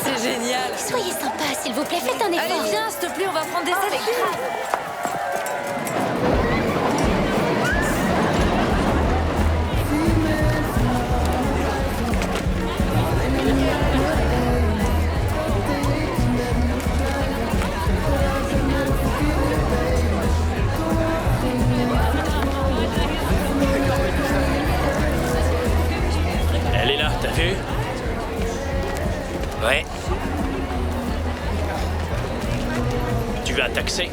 C'est génial. Soyez sympa, s'il vous plaît, faites un effort. Allez, viens, s'il te plaît, on va prendre des selfies. Elle est là, t'as vu? Ouais. Tu vas taxer?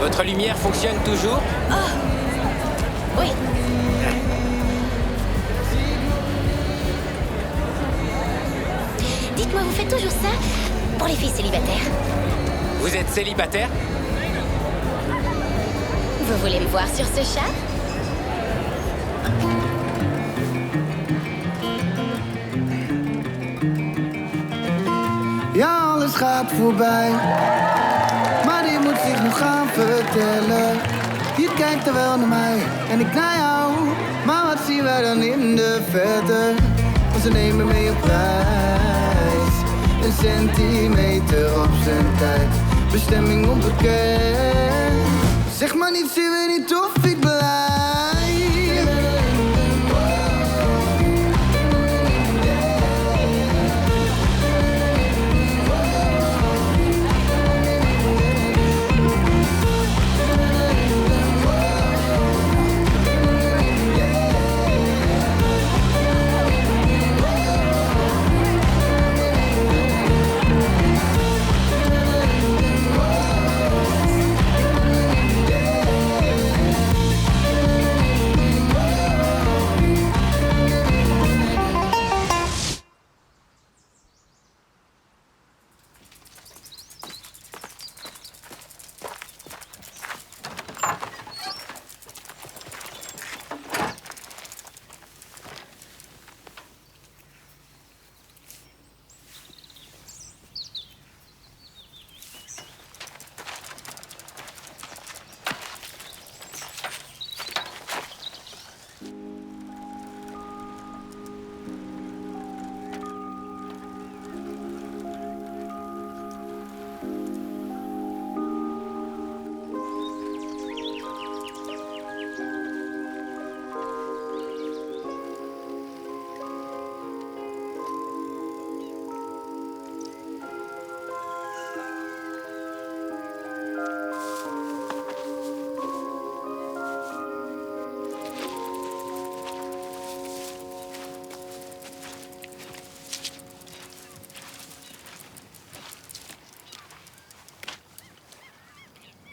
Votre lumière fonctionne toujours? Oui. Dites-moi, vous faites toujours ça pour les filles célibataires? Vous êtes célibataire? Vous voulez me voir sur ce chat? Ja, alles gaat voorbij. Maar die moet zich nog gaan vertellen. Je kijkt er wel naar mij en ik naar jou. Maar wat zien wij dan in de verte? Want ze nemen mee op reis. Een centimeter op zijn tijd. Bestemming onbekend. Zeg maar niet, zien we niet of ik blij.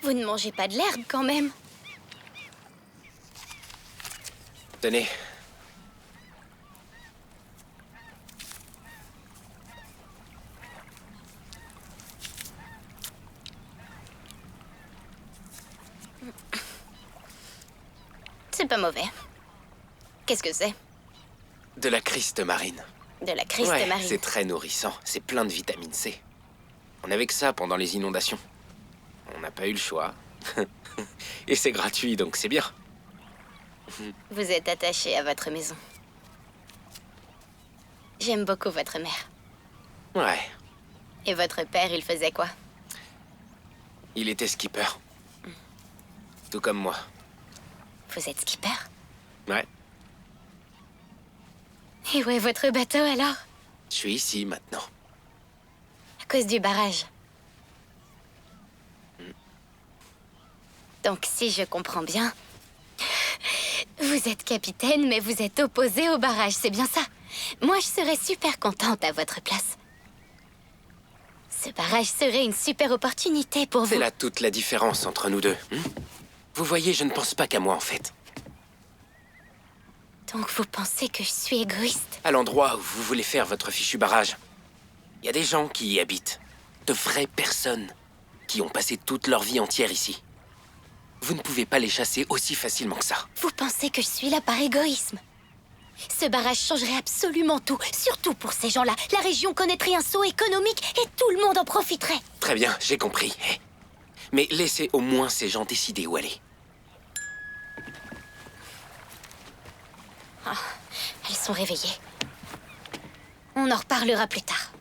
Vous ne mangez pas de l'herbe quand même. Tenez. C'est pas mauvais. Qu'est-ce que c'est? De la criste marine. De la criste Ouais, marine. c'est très nourrissant. C'est plein de vitamine C. On avait que ça pendant les inondations. On n'a pas eu le choix. Et c'est gratuit, donc c'est bien. Vous êtes attaché à votre maison. J'aime beaucoup votre mère. Ouais, Et votre père, il faisait quoi? il était skipper. Tout comme moi. Vous êtes skipper? Ouais, Et où est votre bateau alors? je suis ici maintenant. À cause du barrage. Donc si je comprends bien, vous êtes capitaine, mais vous êtes opposé au barrage, c'est bien ça? Moi, je serais super contente à votre place. Ce barrage serait une super opportunité pour vous. C'est là toute la différence entre nous deux. Vous voyez, je ne pense pas qu'à moi en fait. Donc vous pensez que je suis égoïste? À l'endroit où vous voulez faire votre fichu barrage, il y a des gens qui y habitent. De vraies personnes qui ont passé toute leur vie entière ici. Vous ne pouvez pas les chasser aussi facilement que ça. Vous pensez que je suis là par égoïsme? Ce barrage changerait absolument tout, surtout pour ces gens-là. La région connaîtrait un saut économique et tout le monde en profiterait. Très bien, j'ai compris. Mais laissez au moins ces gens décider où aller. Ah, elles sont réveillées. On en reparlera plus tard.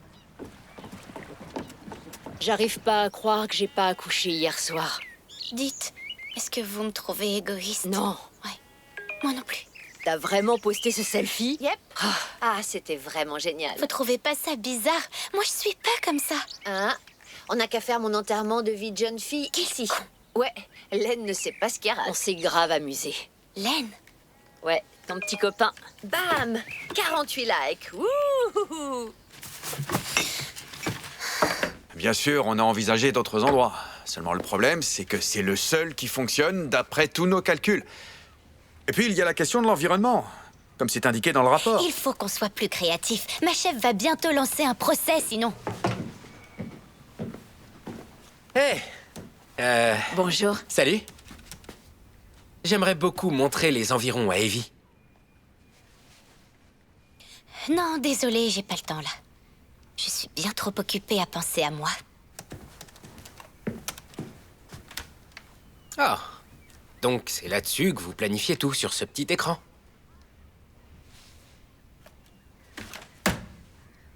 J'arrive pas à croire que j'ai pas accouché hier soir. Dites, est-ce que vous me trouvez égoïste? Non. Ouais, moi non plus. T'as vraiment posté ce selfie? Yep. Ah, c'était vraiment génial. Vous trouvez pas ça bizarre? Moi, je suis pas comme ça. Hein? On n'a qu'à faire mon enterrement de vie de jeune fille ici. Ouais, Len ne sait pas ce qu'il y a. On s'est grave amusé. Len? Ouais, ton petit copain. Bam! 48 likes. Wouhou! Bien sûr, on a envisagé d'autres endroits. Seulement le problème, c'est que c'est le seul qui fonctionne d'après tous nos calculs. Et puis, il y a la question de l'environnement, comme c'est indiqué dans le rapport. Il faut qu'on soit plus créatif. Ma chef va bientôt lancer un procès, sinon. Hé Bonjour. Salut. J'aimerais beaucoup montrer les environs à Evie. Non, désolée, j'ai pas le temps là. Je suis bien trop occupée à penser à moi. Ah. Donc c'est là-dessus que vous planifiez tout, sur ce petit écran.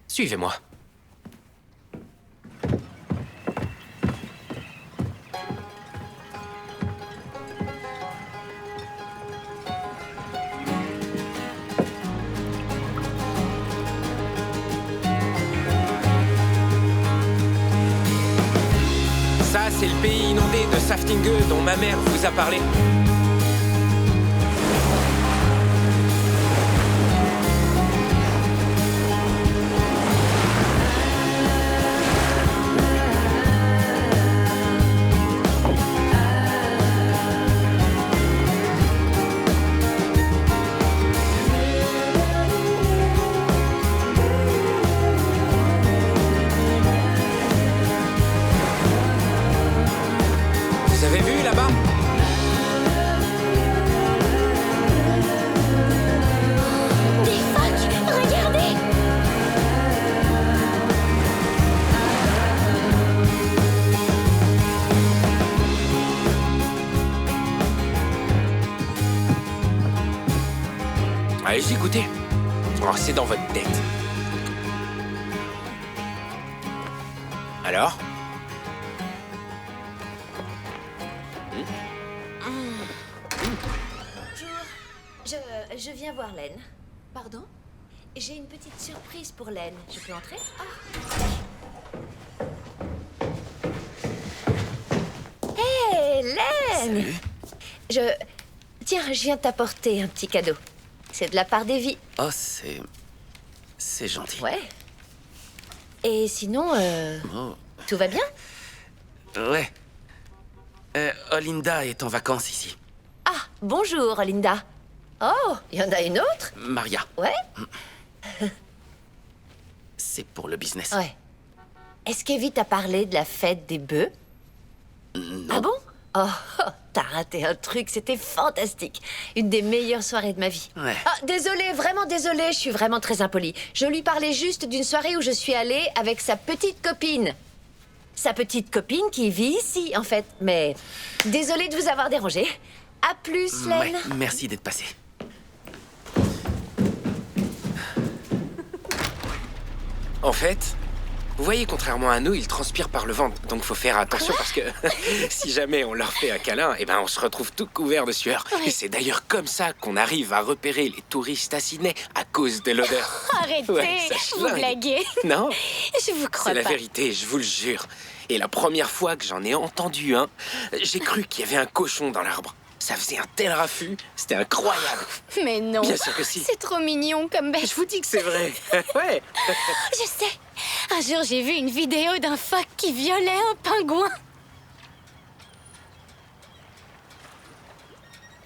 Suivez-moi. Ça, c'est le pays inondé de Saftingue dont ma mère vous a parlé. Vous avez vu là-bas? Des phoques! Regardez! Allez-y, goûtez. Oh, c'est dans votre tête. Alors? Bonjour, je viens voir Len. Pardon? J'ai une petite surprise pour Len. Je peux entrer? Hé, Len! Salut. Tiens, je viens t'apporter un petit cadeau. C'est de la part d'Evie. Oh, c'est gentil. Ouais. Et sinon, Oh. tout va bien? Ouais. Olinda est en vacances ici. Ah, bonjour, Linda. Oh, il y en a une autre? Maria. Ouais? C'est pour le business. Ouais. Est-ce qu'Evie t'a parlé de la fête des bœufs? Non. Ah bon? Oh, t'as raté un truc, c'était fantastique. Une des meilleures soirées de ma vie. Ouais. Ah, désolée, vraiment désolée, je suis vraiment très impolie. Je lui parlais juste d'une soirée où je suis allée avec sa petite copine. Sa petite copine qui vit ici, en fait. Mais désolée de vous avoir dérangé. À plus, Len. Ouais, merci d'être passé. En fait, vous voyez, contrairement à nous, ils transpirent par le ventre. Donc faut faire attention parce que si jamais on leur fait un câlin, eh ben on se retrouve tout couvert de sueur. Ouais. Et c'est d'ailleurs comme ça qu'on arrive à repérer les touristes à Sydney à cause de l'odeur. Arrêtez, Ouais, ça vous schlingue. blaguez. Non, Je vous crois c'est la pas. vérité, je vous le jure. Et la première fois que j'en ai entendu un, j'ai cru qu'il y avait un cochon dans l'arbre. Ça faisait un tel raffut, c'était incroyable. Mais non. Bien sûr que si. C'est trop mignon comme bête. Je vous dis que c'est vrai. Ouais. Je sais. Un jour, j'ai vu une vidéo d'un phoque qui violait un pingouin.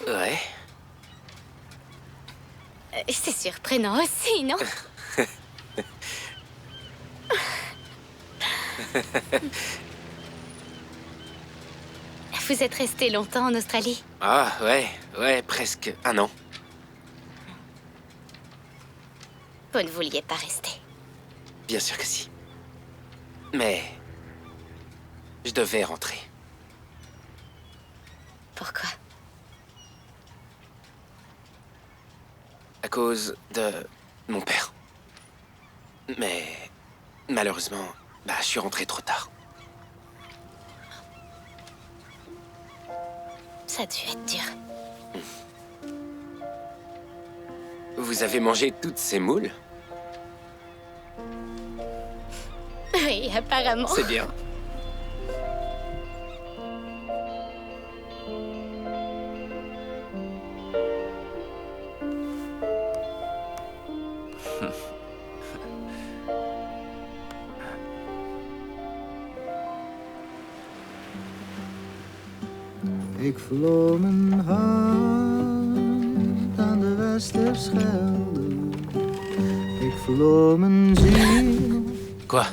Ouais. C'est surprenant aussi, non? Vous êtes resté longtemps en Australie? Ah ouais, presque un an. Vous ne vouliez pas rester. Bien sûr que si. Mais je devais rentrer. Pourquoi? À cause de mon père. Mais malheureusement, je suis rentré trop tard. Ça a dû être dur. Vous avez mangé toutes ces moules? Oui, apparemment. C'est bien. Ik verloor mijn hart aan de Westerschelde. Ik verloor mijn ziel. Quoi?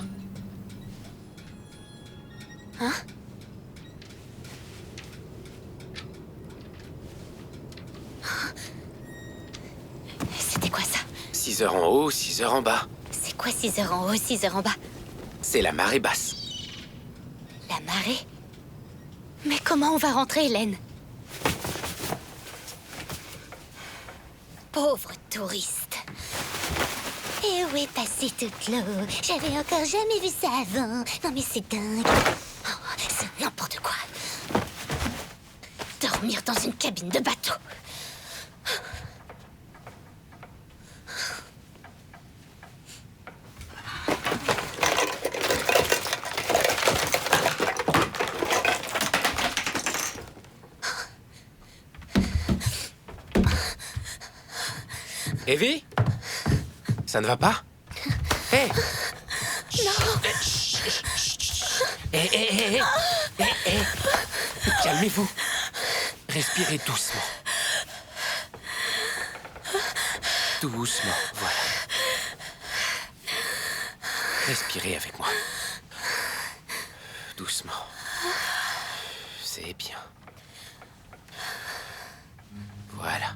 Hein? C'était quoi ça? 6 heures en haut, 6 heures en bas. C'est quoi 6 heures en haut, 6 heures en bas? C'est la marée basse. La marée? Mais comment on va rentrer, Hélène? Pauvre touriste. Et où est passée toute l'eau? J'avais encore jamais vu ça avant. Non mais c'est dingue. Oh, c'est n'importe quoi. Dormir dans une cabine de bateau. Evie? Ça ne va pas? Hé! Hé! Calmez-vous. Respirez doucement. Doucement, voilà. Respirez avec moi. Doucement. C'est bien. Voilà.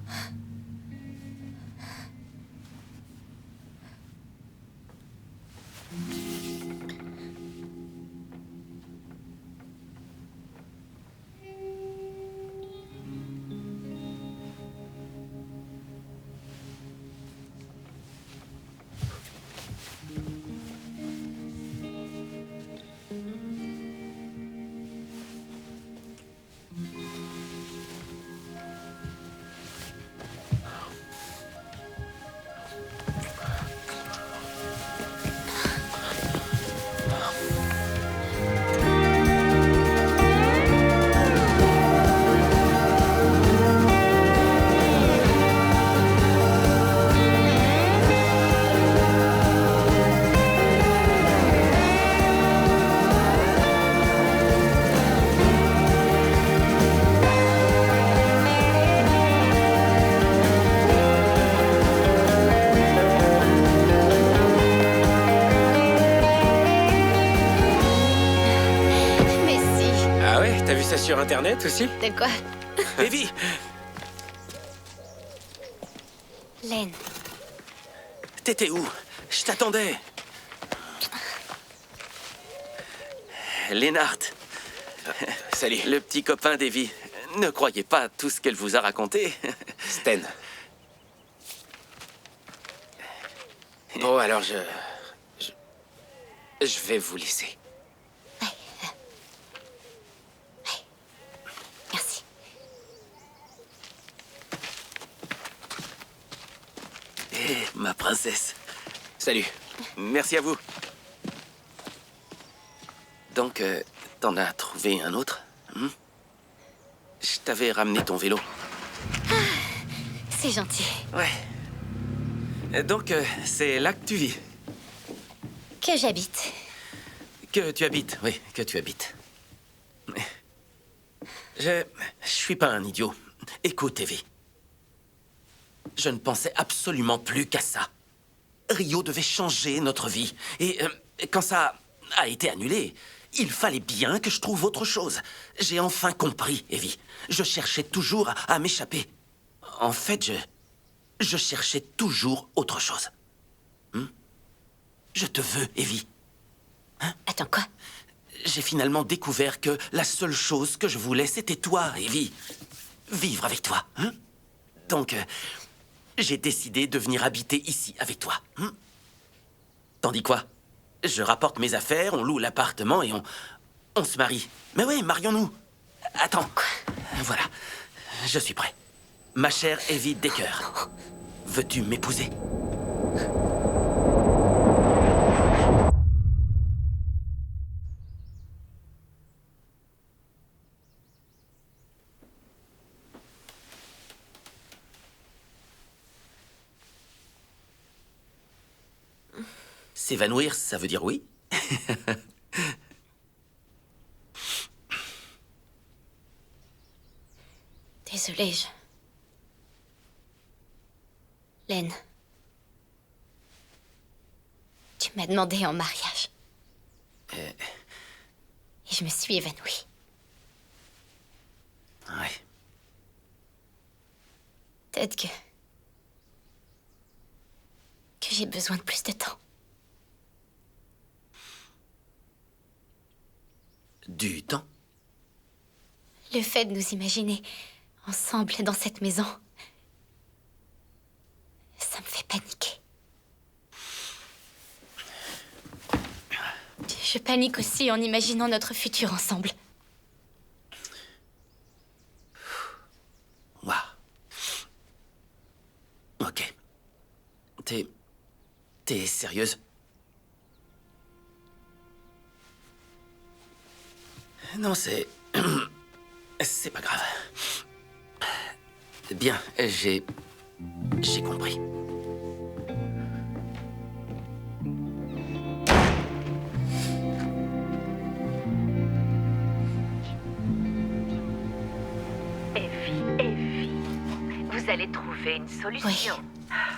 T'as vu ça sur Internet aussi? De quoi? Evie! Len. T'étais où? Je t'attendais. Lennart. Salut. Le petit copain d'Evie. Ne croyez pas tout ce qu'elle vous a raconté. Sten. Bon, alors je vais vous laisser. Merci. Ma princesse. Salut. Merci à vous. Donc, t'en as trouvé un autre? Je t'avais ramené ton vélo. C'est gentil. Ouais. Donc, c'est là que tu vis? Que j'habite. Que tu habites, oui, que tu habites. Je suis pas un idiot. Écoute, Evie. Je ne pensais absolument plus qu'à ça. Rio devait changer notre vie. Et quand ça a été annulé, il fallait bien que je trouve autre chose. J'ai enfin compris, Evie. Je cherchais toujours à m'échapper. En fait, je cherchais toujours autre chose. Je te veux, Evie. Attends, quoi? J'ai finalement découvert que la seule chose que je voulais, c'était toi, Evie. Vivre avec toi. Donc, j'ai décidé de venir habiter ici avec toi. Tandis quoi? Je rapporte mes affaires, on loue l'appartement et on se marie. Mais oui, marions-nous. Attends. Voilà. Je suis prêt. Ma chère Evie Decker, veux-tu m'épouser? S'évanouir, ça veut dire oui? Désolée, Len. Tu m'as demandé en mariage. Et je me suis évanouie. Ouais. Peut-être que j'ai besoin de plus de temps. Du temps? Le fait de nous imaginer ensemble dans cette maison, ça me fait paniquer. Je panique aussi en imaginant notre futur ensemble. Waouh. Ok. T'es sérieuse? Non, c'est pas grave. Bien, j'ai compris. Evie, vous allez trouver une solution.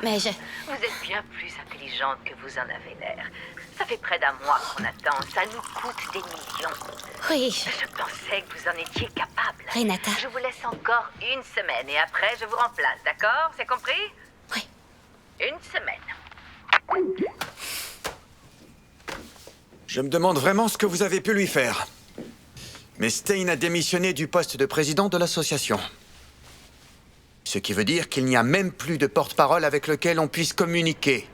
Mais je... Vous êtes bien plus intelligente que vous en avez l'air. Ça fait près d'un mois qu'on attend. Ça nous coûte des millions. Oui. Je pensais que vous en étiez capable. Renata. Je vous laisse encore une semaine et après je vous remplace, d'accord? C'est compris? Oui. Une semaine. Je me demande vraiment ce que vous avez pu lui faire. Mais Stein a démissionné du poste de président de l'association. Ce qui veut dire qu'il n'y a même plus de porte-parole avec lequel on puisse communiquer.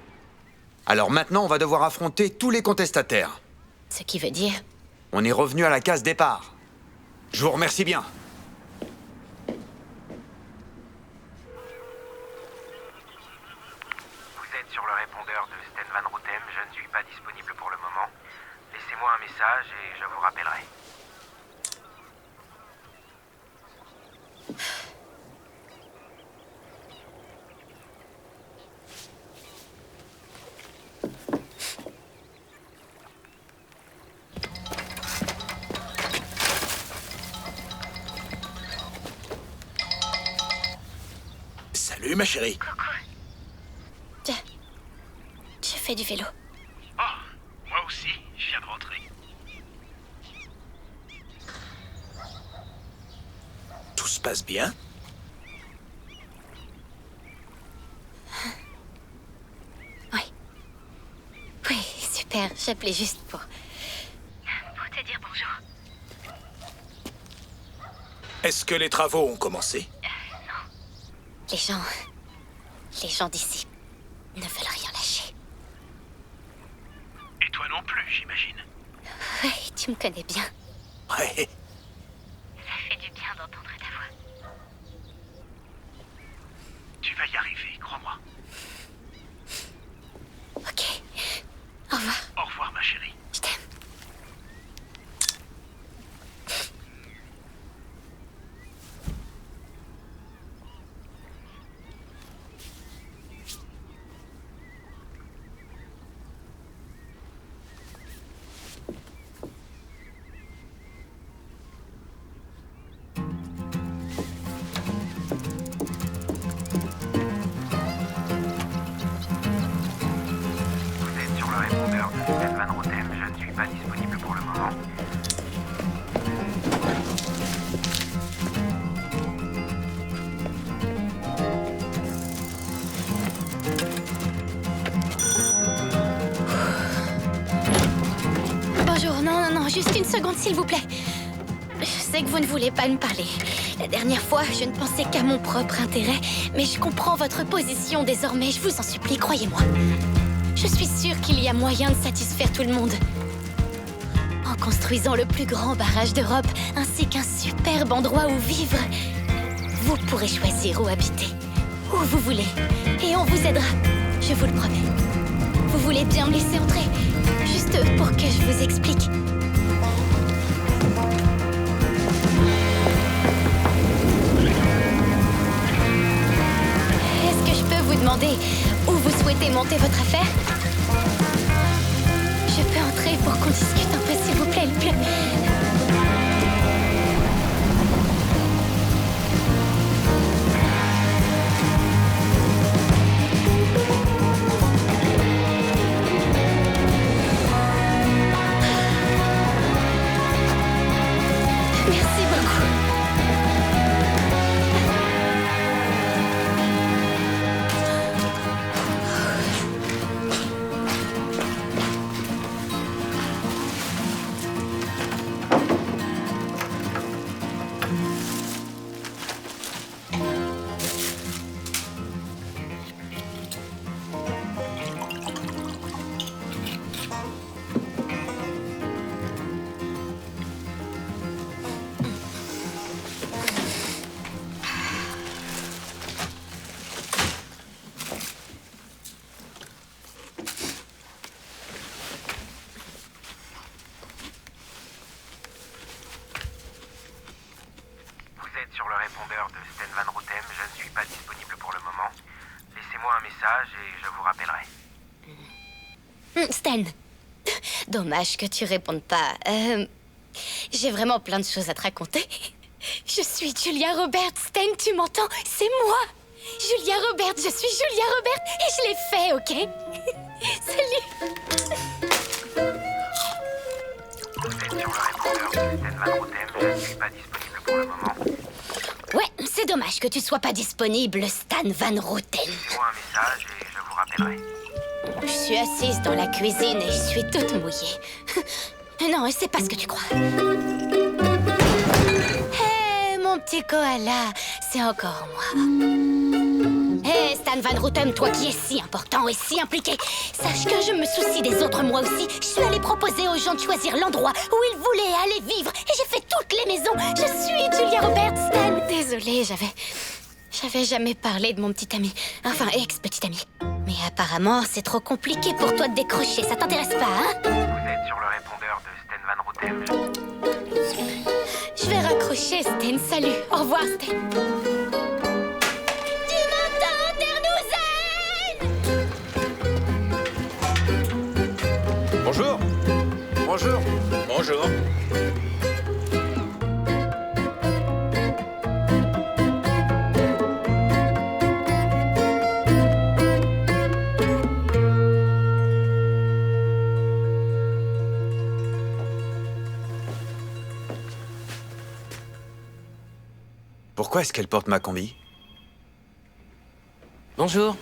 Alors maintenant, on va devoir affronter tous les contestataires. Ce qui veut dire... On est revenu à la case départ. Je vous remercie bien. Vous êtes sur le répondeur de Sten Van Rotem. Je ne suis pas disponible pour le moment. Laissez-moi un message et je vous rappellerai. Salut, ma chérie. Je fais du vélo. Moi aussi, je viens de rentrer. passe bien? Oui, super. J'appelais juste pour te dire bonjour. Est-ce que les travaux ont commencé? Les gens d'ici ne veulent rien lâcher. Et toi non plus, j'imagine. Oui, tu me connais bien. Ouais. Ça fait du bien d'entendre ta voix. Tu vas y arriver, crois-moi. Ok. Au revoir. Au revoir, ma chérie. Je t'aime. Vous êtes sur le répondeur de Stan Van Rotem, je ne suis pas disponible pour le moment. Bonjour, non, juste une seconde, s'il vous plaît. Je sais que vous ne voulez pas me parler. La dernière fois, je ne pensais qu'à mon propre intérêt, mais je comprends votre position désormais, je vous en supplie, croyez-moi. Je suis sûre qu'il y a moyen de satisfaire tout le monde. En construisant le plus grand barrage d'Europe, ainsi qu'un superbe endroit où vivre, vous pourrez choisir où habiter, où vous voulez, et on vous aidera, je vous le promets. Vous voulez bien me laisser entrer, juste pour que je vous explique. Est-ce que je peux vous demander où vous souhaitez monter votre affaire? Je peux entrer pour qu'on discute un peu, s'il vous plaît, le plus... Merci beaucoup. Vous êtes sur le répondeur de Stan Van Rotem, je ne suis pas disponible pour le moment. Laissez-moi un message et je vous rappellerai. Stan, dommage que tu répondes pas. J'ai vraiment plein de choses à te raconter. Je suis Julia Roberts, Stan, tu m'entends? C'est moi! Julia Roberts, je suis Julia Roberts et je l'ai fait, ok? Salut! Vous êtes sur le répondeur de Stan Van Rotem, je ne suis pas disponible pour le moment. Ouais, c'est dommage que tu sois pas disponible, Stan Van Rotem. Laissez-moi un message et je vous rappellerai. Je suis assise dans la cuisine et je suis toute mouillée. Non, c'est pas ce que tu crois. Hé, mon petit koala, c'est encore moi. Hé, Stan Van Rotem, toi qui es si important et si impliqué, sache que je me soucie des autres moi aussi. Je suis allée proposer aux gens de choisir l'endroit où ils voulaient aller vivre et j'ai fait toutes les maisons. Je suis Julia Roberts, Stan. Désolée, j'avais jamais parlé de mon petit ami. Enfin, ex-petit ami. Mais apparemment, c'est trop compliqué pour toi de décrocher. Ça t'intéresse pas, hein? Vous êtes sur le répondeur de Stan Van Rotem. Je vais raccrocher, Stan. Salut. Au revoir, Stan. Tu m'entends, Ternouzen? Bonjour. Bonjour. Bonjour. Pourquoi est-ce qu'elle porte ma combi? Bonjour.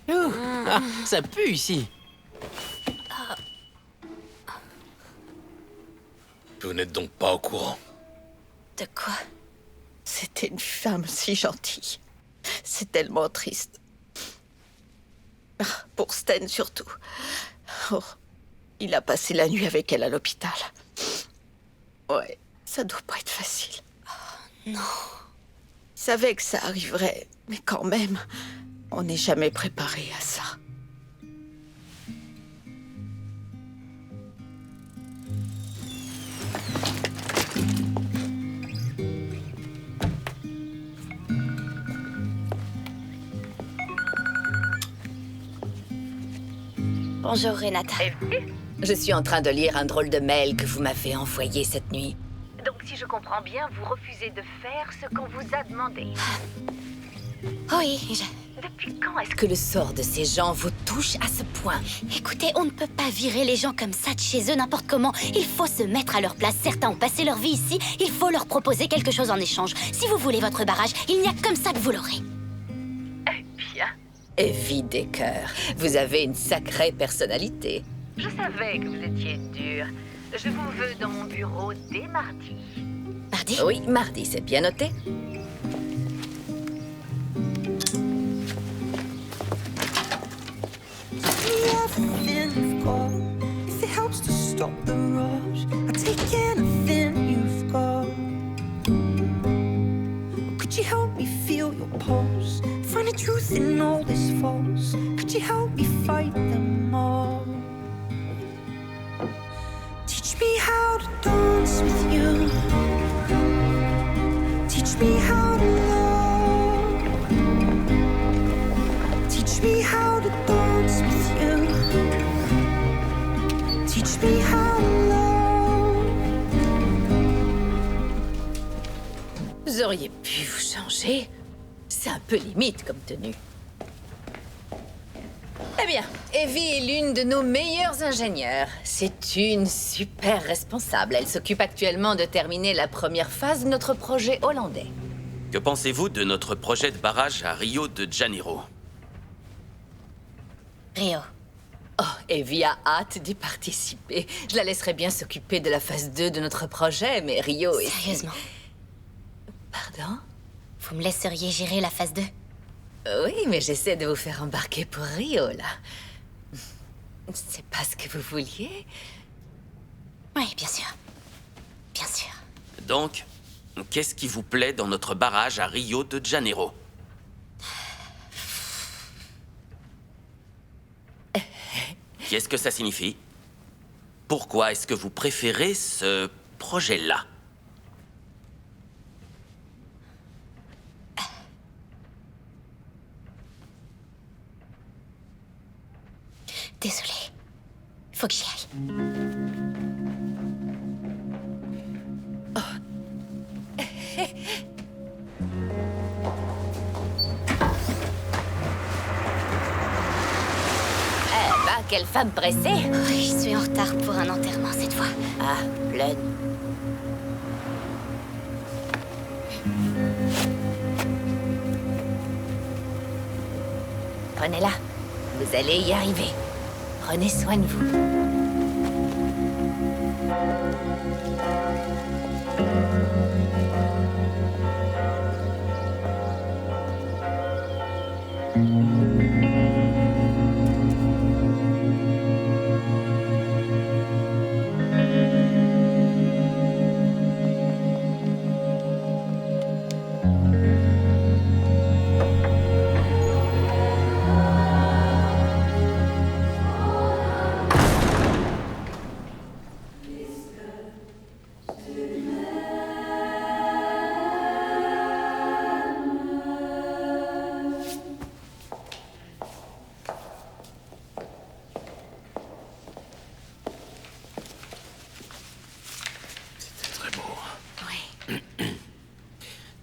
Ouh, ah, ça pue ici. Vous n'êtes donc pas au courant. De quoi? C'était une femme si gentille. C'est tellement triste. Ah, pour Sten surtout. Oh, il a passé la nuit avec elle à l'hôpital. Ouais, ça doit pas être facile. Oh, non. Il savait que ça arriverait, mais quand même, on n'est jamais préparé à ça. Bonjour, Renata. Je suis en train de lire un drôle de mail que vous m'avez envoyé cette nuit. Donc, si je comprends bien, vous refusez de faire ce qu'on vous a demandé. Oui, Depuis quand est-ce Que le sort de ces gens vous touche à ce point? Écoutez, on ne peut pas virer les gens comme ça de chez eux n'importe comment. Il faut se mettre à leur place. Certains ont passé leur vie ici. Il faut leur proposer quelque chose en échange. Si vous voulez votre barrage, il n'y a comme ça que vous l'aurez. bien? Evie Decker, vous avez une sacrée personnalité. Je savais que vous étiez dur. Je vous veux dans mon bureau dès mardi. Mardi? Oui, mardi, c'est bien noté. Everything you've got, if it helps to stop the rush, I take anything you've got. Could you help me feel your pulse? Find the truth in all this false. Could you help me fight them all? Teach me how to dance with you. Teach me how to love. Teach me how to dance with you. Teach me how to love. Vous auriez pu vous changer. C'est un peu limite comme tenue. Eh bien, Evie est l'une de nos meilleures ingénieures. C'est une super responsable. Elle s'occupe actuellement de terminer la première phase de notre projet hollandais. Que pensez-vous de notre projet de barrage à Rio de Janeiro? Rio. Oh, Evie a hâte d'y participer. Je la laisserai bien s'occuper de la phase 2 de notre projet, mais Rio est... Sérieusement? Pardon? Vous me laisseriez gérer la phase 2? Oui, mais j'essaie de vous faire embarquer pour Rio, là. C'est pas ce que vous vouliez? Oui, bien sûr. Bien sûr. Donc, qu'est-ce qui vous plaît dans notre barrage à Rio de Janeiro? Qu'est-ce que ça signifie? Pourquoi est-ce que vous préférez ce projet-là? Désolée. Faut que j'y aille. Quelle femme pressée! Oui, je suis en retard pour un enterrement cette fois. Ah, pleine. Prenez-la. Vous allez y arriver. Prenez soin de vous.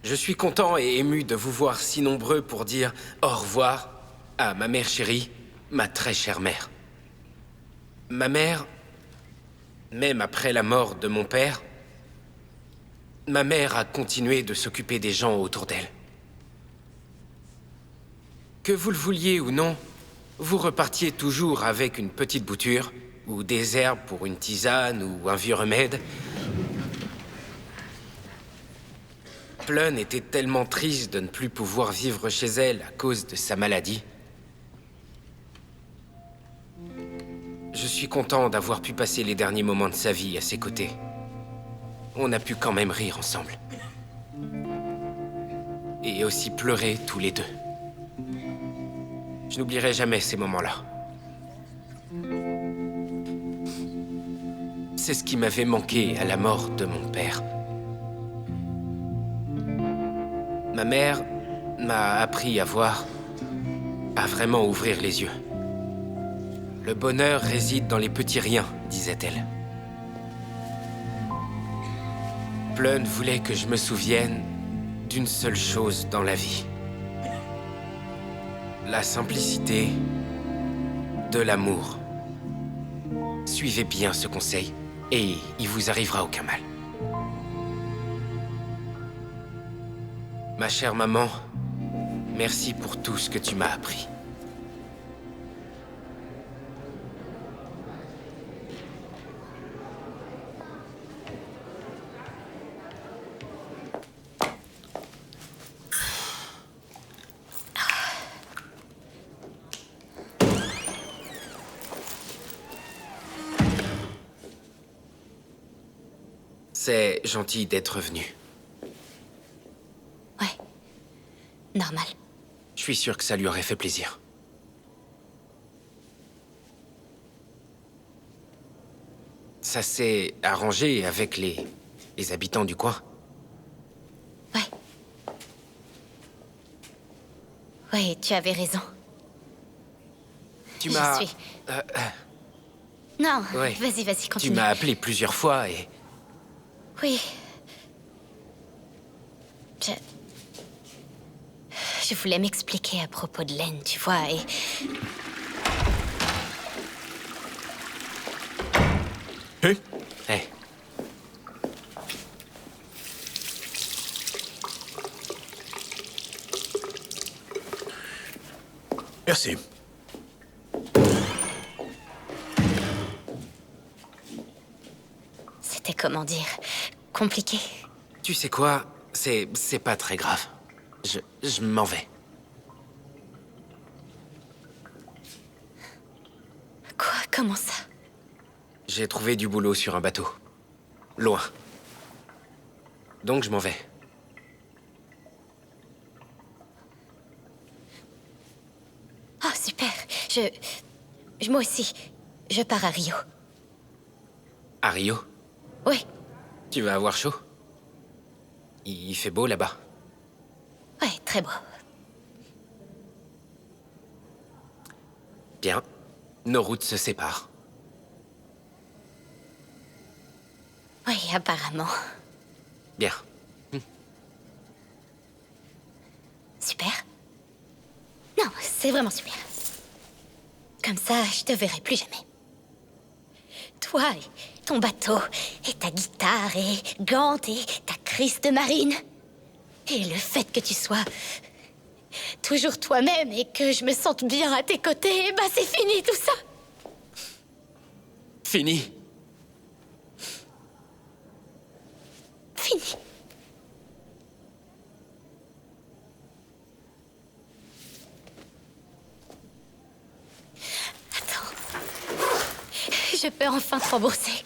Je suis content et ému de vous voir si nombreux pour dire au revoir à ma mère chérie, ma très chère mère. Ma mère, même après la mort de mon père, ma mère a continué de s'occuper des gens autour d'elle. Que vous le vouliez ou non, vous repartiez toujours avec une petite bouture, ou des herbes pour une tisane, ou un vieux remède. Plum était tellement triste de ne plus pouvoir vivre chez elle à cause de sa maladie. Je suis content d'avoir pu passer les derniers moments de sa vie à ses côtés. On a pu quand même rire ensemble. Et aussi pleurer tous les deux. Je n'oublierai jamais ces moments-là. C'est ce qui m'avait manqué à la mort de mon père. Ma mère m'a appris à voir, à vraiment ouvrir les yeux. Le bonheur réside dans les petits riens, disait-elle. Plum voulait que je me souvienne d'une seule chose dans la vie. La simplicité de l'amour. Suivez bien ce conseil et il vous arrivera aucun mal. Ma chère maman, merci pour tout ce que tu m'as appris. C'est gentil d'être venu. Ouais. Normal. Je suis sûr que ça lui aurait fait plaisir. Ça s'est arrangé avec les habitants du coin? Oui, tu avais raison. Tu m'as... Je suis... Non, Ouais. vas-y, continue. Tu m'as appelé plusieurs fois et... Oui. Je voulais m'expliquer à propos de Len, tu vois, et... Hey. Merci. C'était, comment dire, compliqué. Tu sais quoi? C'est pas très grave. Je m'en vais. Quoi? Comment ça? J'ai trouvé du boulot sur un bateau. Loin. Donc je m'en vais. Oh, super. Moi aussi. Je pars à Rio. À Rio? Oui. Tu vas avoir chaud? Il fait beau là-bas. Ouais, très beau. Bien. Nos routes se séparent. Oui, apparemment. Bien. Super. Non, c'est vraiment super. Comme ça, je te verrai plus jamais. Toi et ton bateau, et ta guitare, et Gant, et ta crise de marine. Et le fait que tu sois toujours toi-même et que je me sente bien à tes côtés, bah c'est fini tout ça. Fini. Fini. Je peux enfin te rembourser.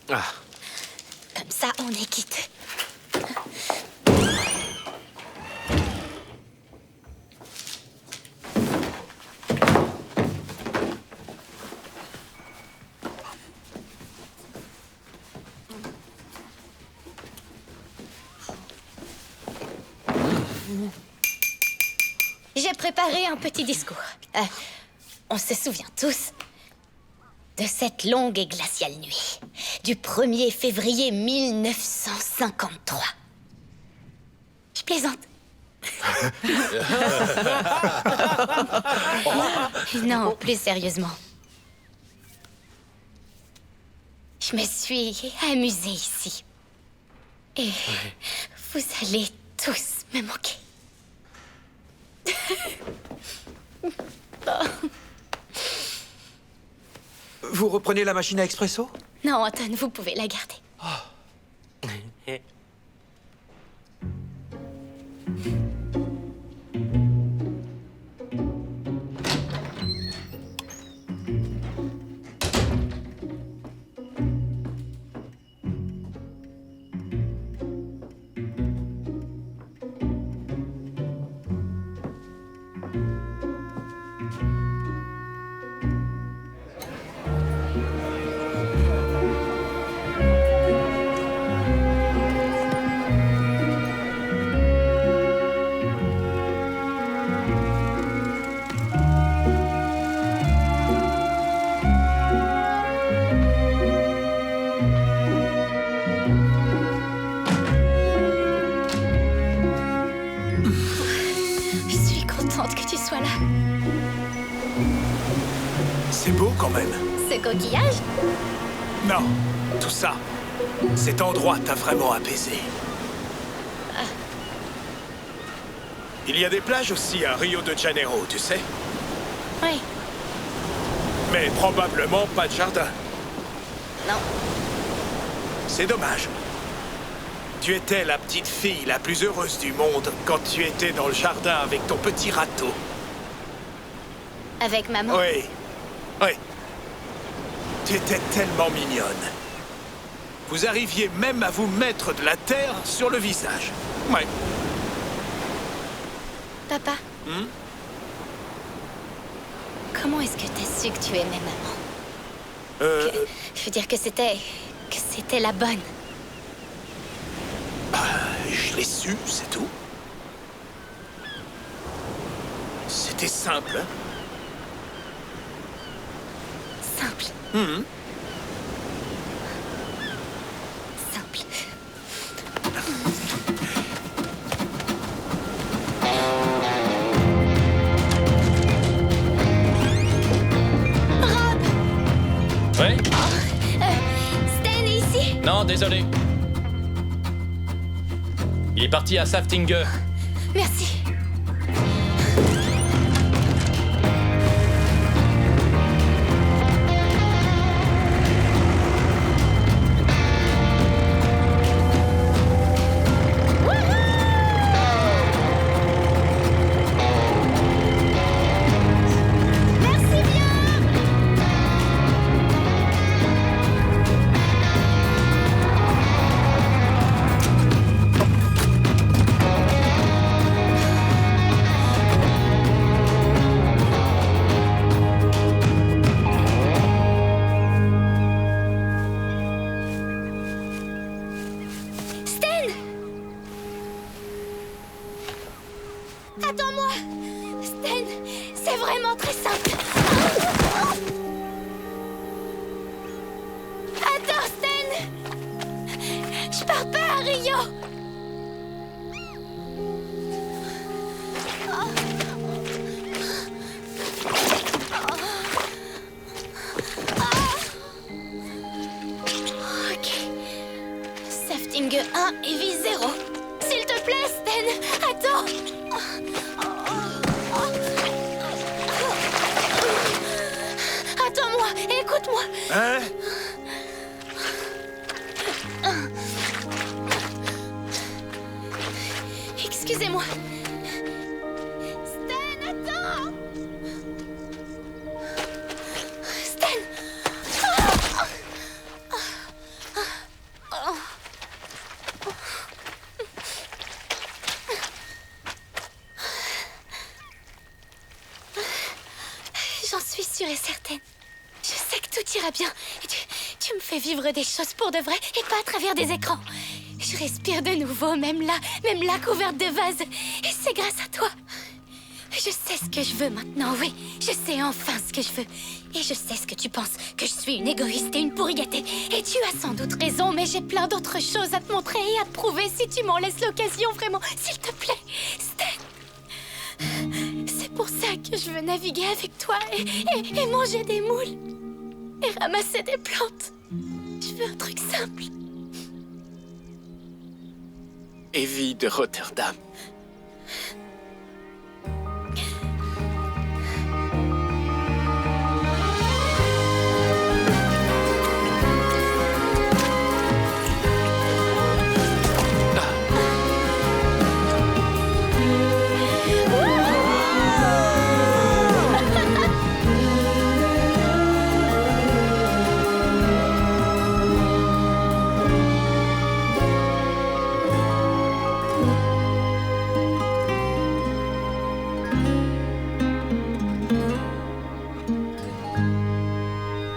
Ah. Comme ça, on est quitte. J'ai préparé un petit discours. On se souvient tous de cette longue et glaciale nuit du 1er février 1953. Je plaisante. Non, plus sérieusement. Je me suis amusée ici. Et vous allez tous me manquer. Vous reprenez la machine à expresso? Non, Anton, vous pouvez la garder. C'est beau quand même. Ce coquillage? Non, tout ça. Cet endroit t'a vraiment apaisé. Il y a des plages aussi à Rio de Janeiro, tu sais. Oui. Mais probablement pas de jardin. Non. C'est dommage. Tu étais la petite fille la plus heureuse du monde quand tu étais dans le jardin avec ton petit râteau. Avec maman? Oui. Oui. Tu étais tellement mignonne. Vous arriviez même à vous mettre de la terre sur le visage. Ouais. Papa, comment est-ce que t'as su que tu aimais maman? Je veux dire que c'était la bonne. Je l'ai su, c'est tout. C'était simple, hein? Simple. Simple. Rob! Ouais? Stan est ici? Non, désolé. Il est parti à Saftinge. Merci. Attends-moi! Stan, c'est vraiment très simple. Attends, Stan! Je pars pas à Rio! Ok. Saftinge 1 et vie 0. S'il te plaît, Stan! Attends! Attends-moi, écoute-moi. Hein? Excusez-moi. Stan, attends. Stan. J'en suis sûre et certaine. Je sais que tout ira bien. Et tu me fais vivre des choses pour de vrai et pas à travers des écrans. Je respire de nouveau, même là couverte de vases. Et c'est grâce à toi. Je sais ce que je veux maintenant, oui. Je sais enfin ce que je veux. Et je sais ce que tu penses, que je suis une égoïste et une pourrigatée. Et tu as sans doute raison, mais j'ai plein d'autres choses à te montrer et à te prouver si tu m'en laisses l'occasion, vraiment. S'il te plaît, Stan. C'est pour ça que je veux naviguer avec toi et manger des moules. Et ramasser des plantes. Je veux un truc simple. Evie de Rotterdam.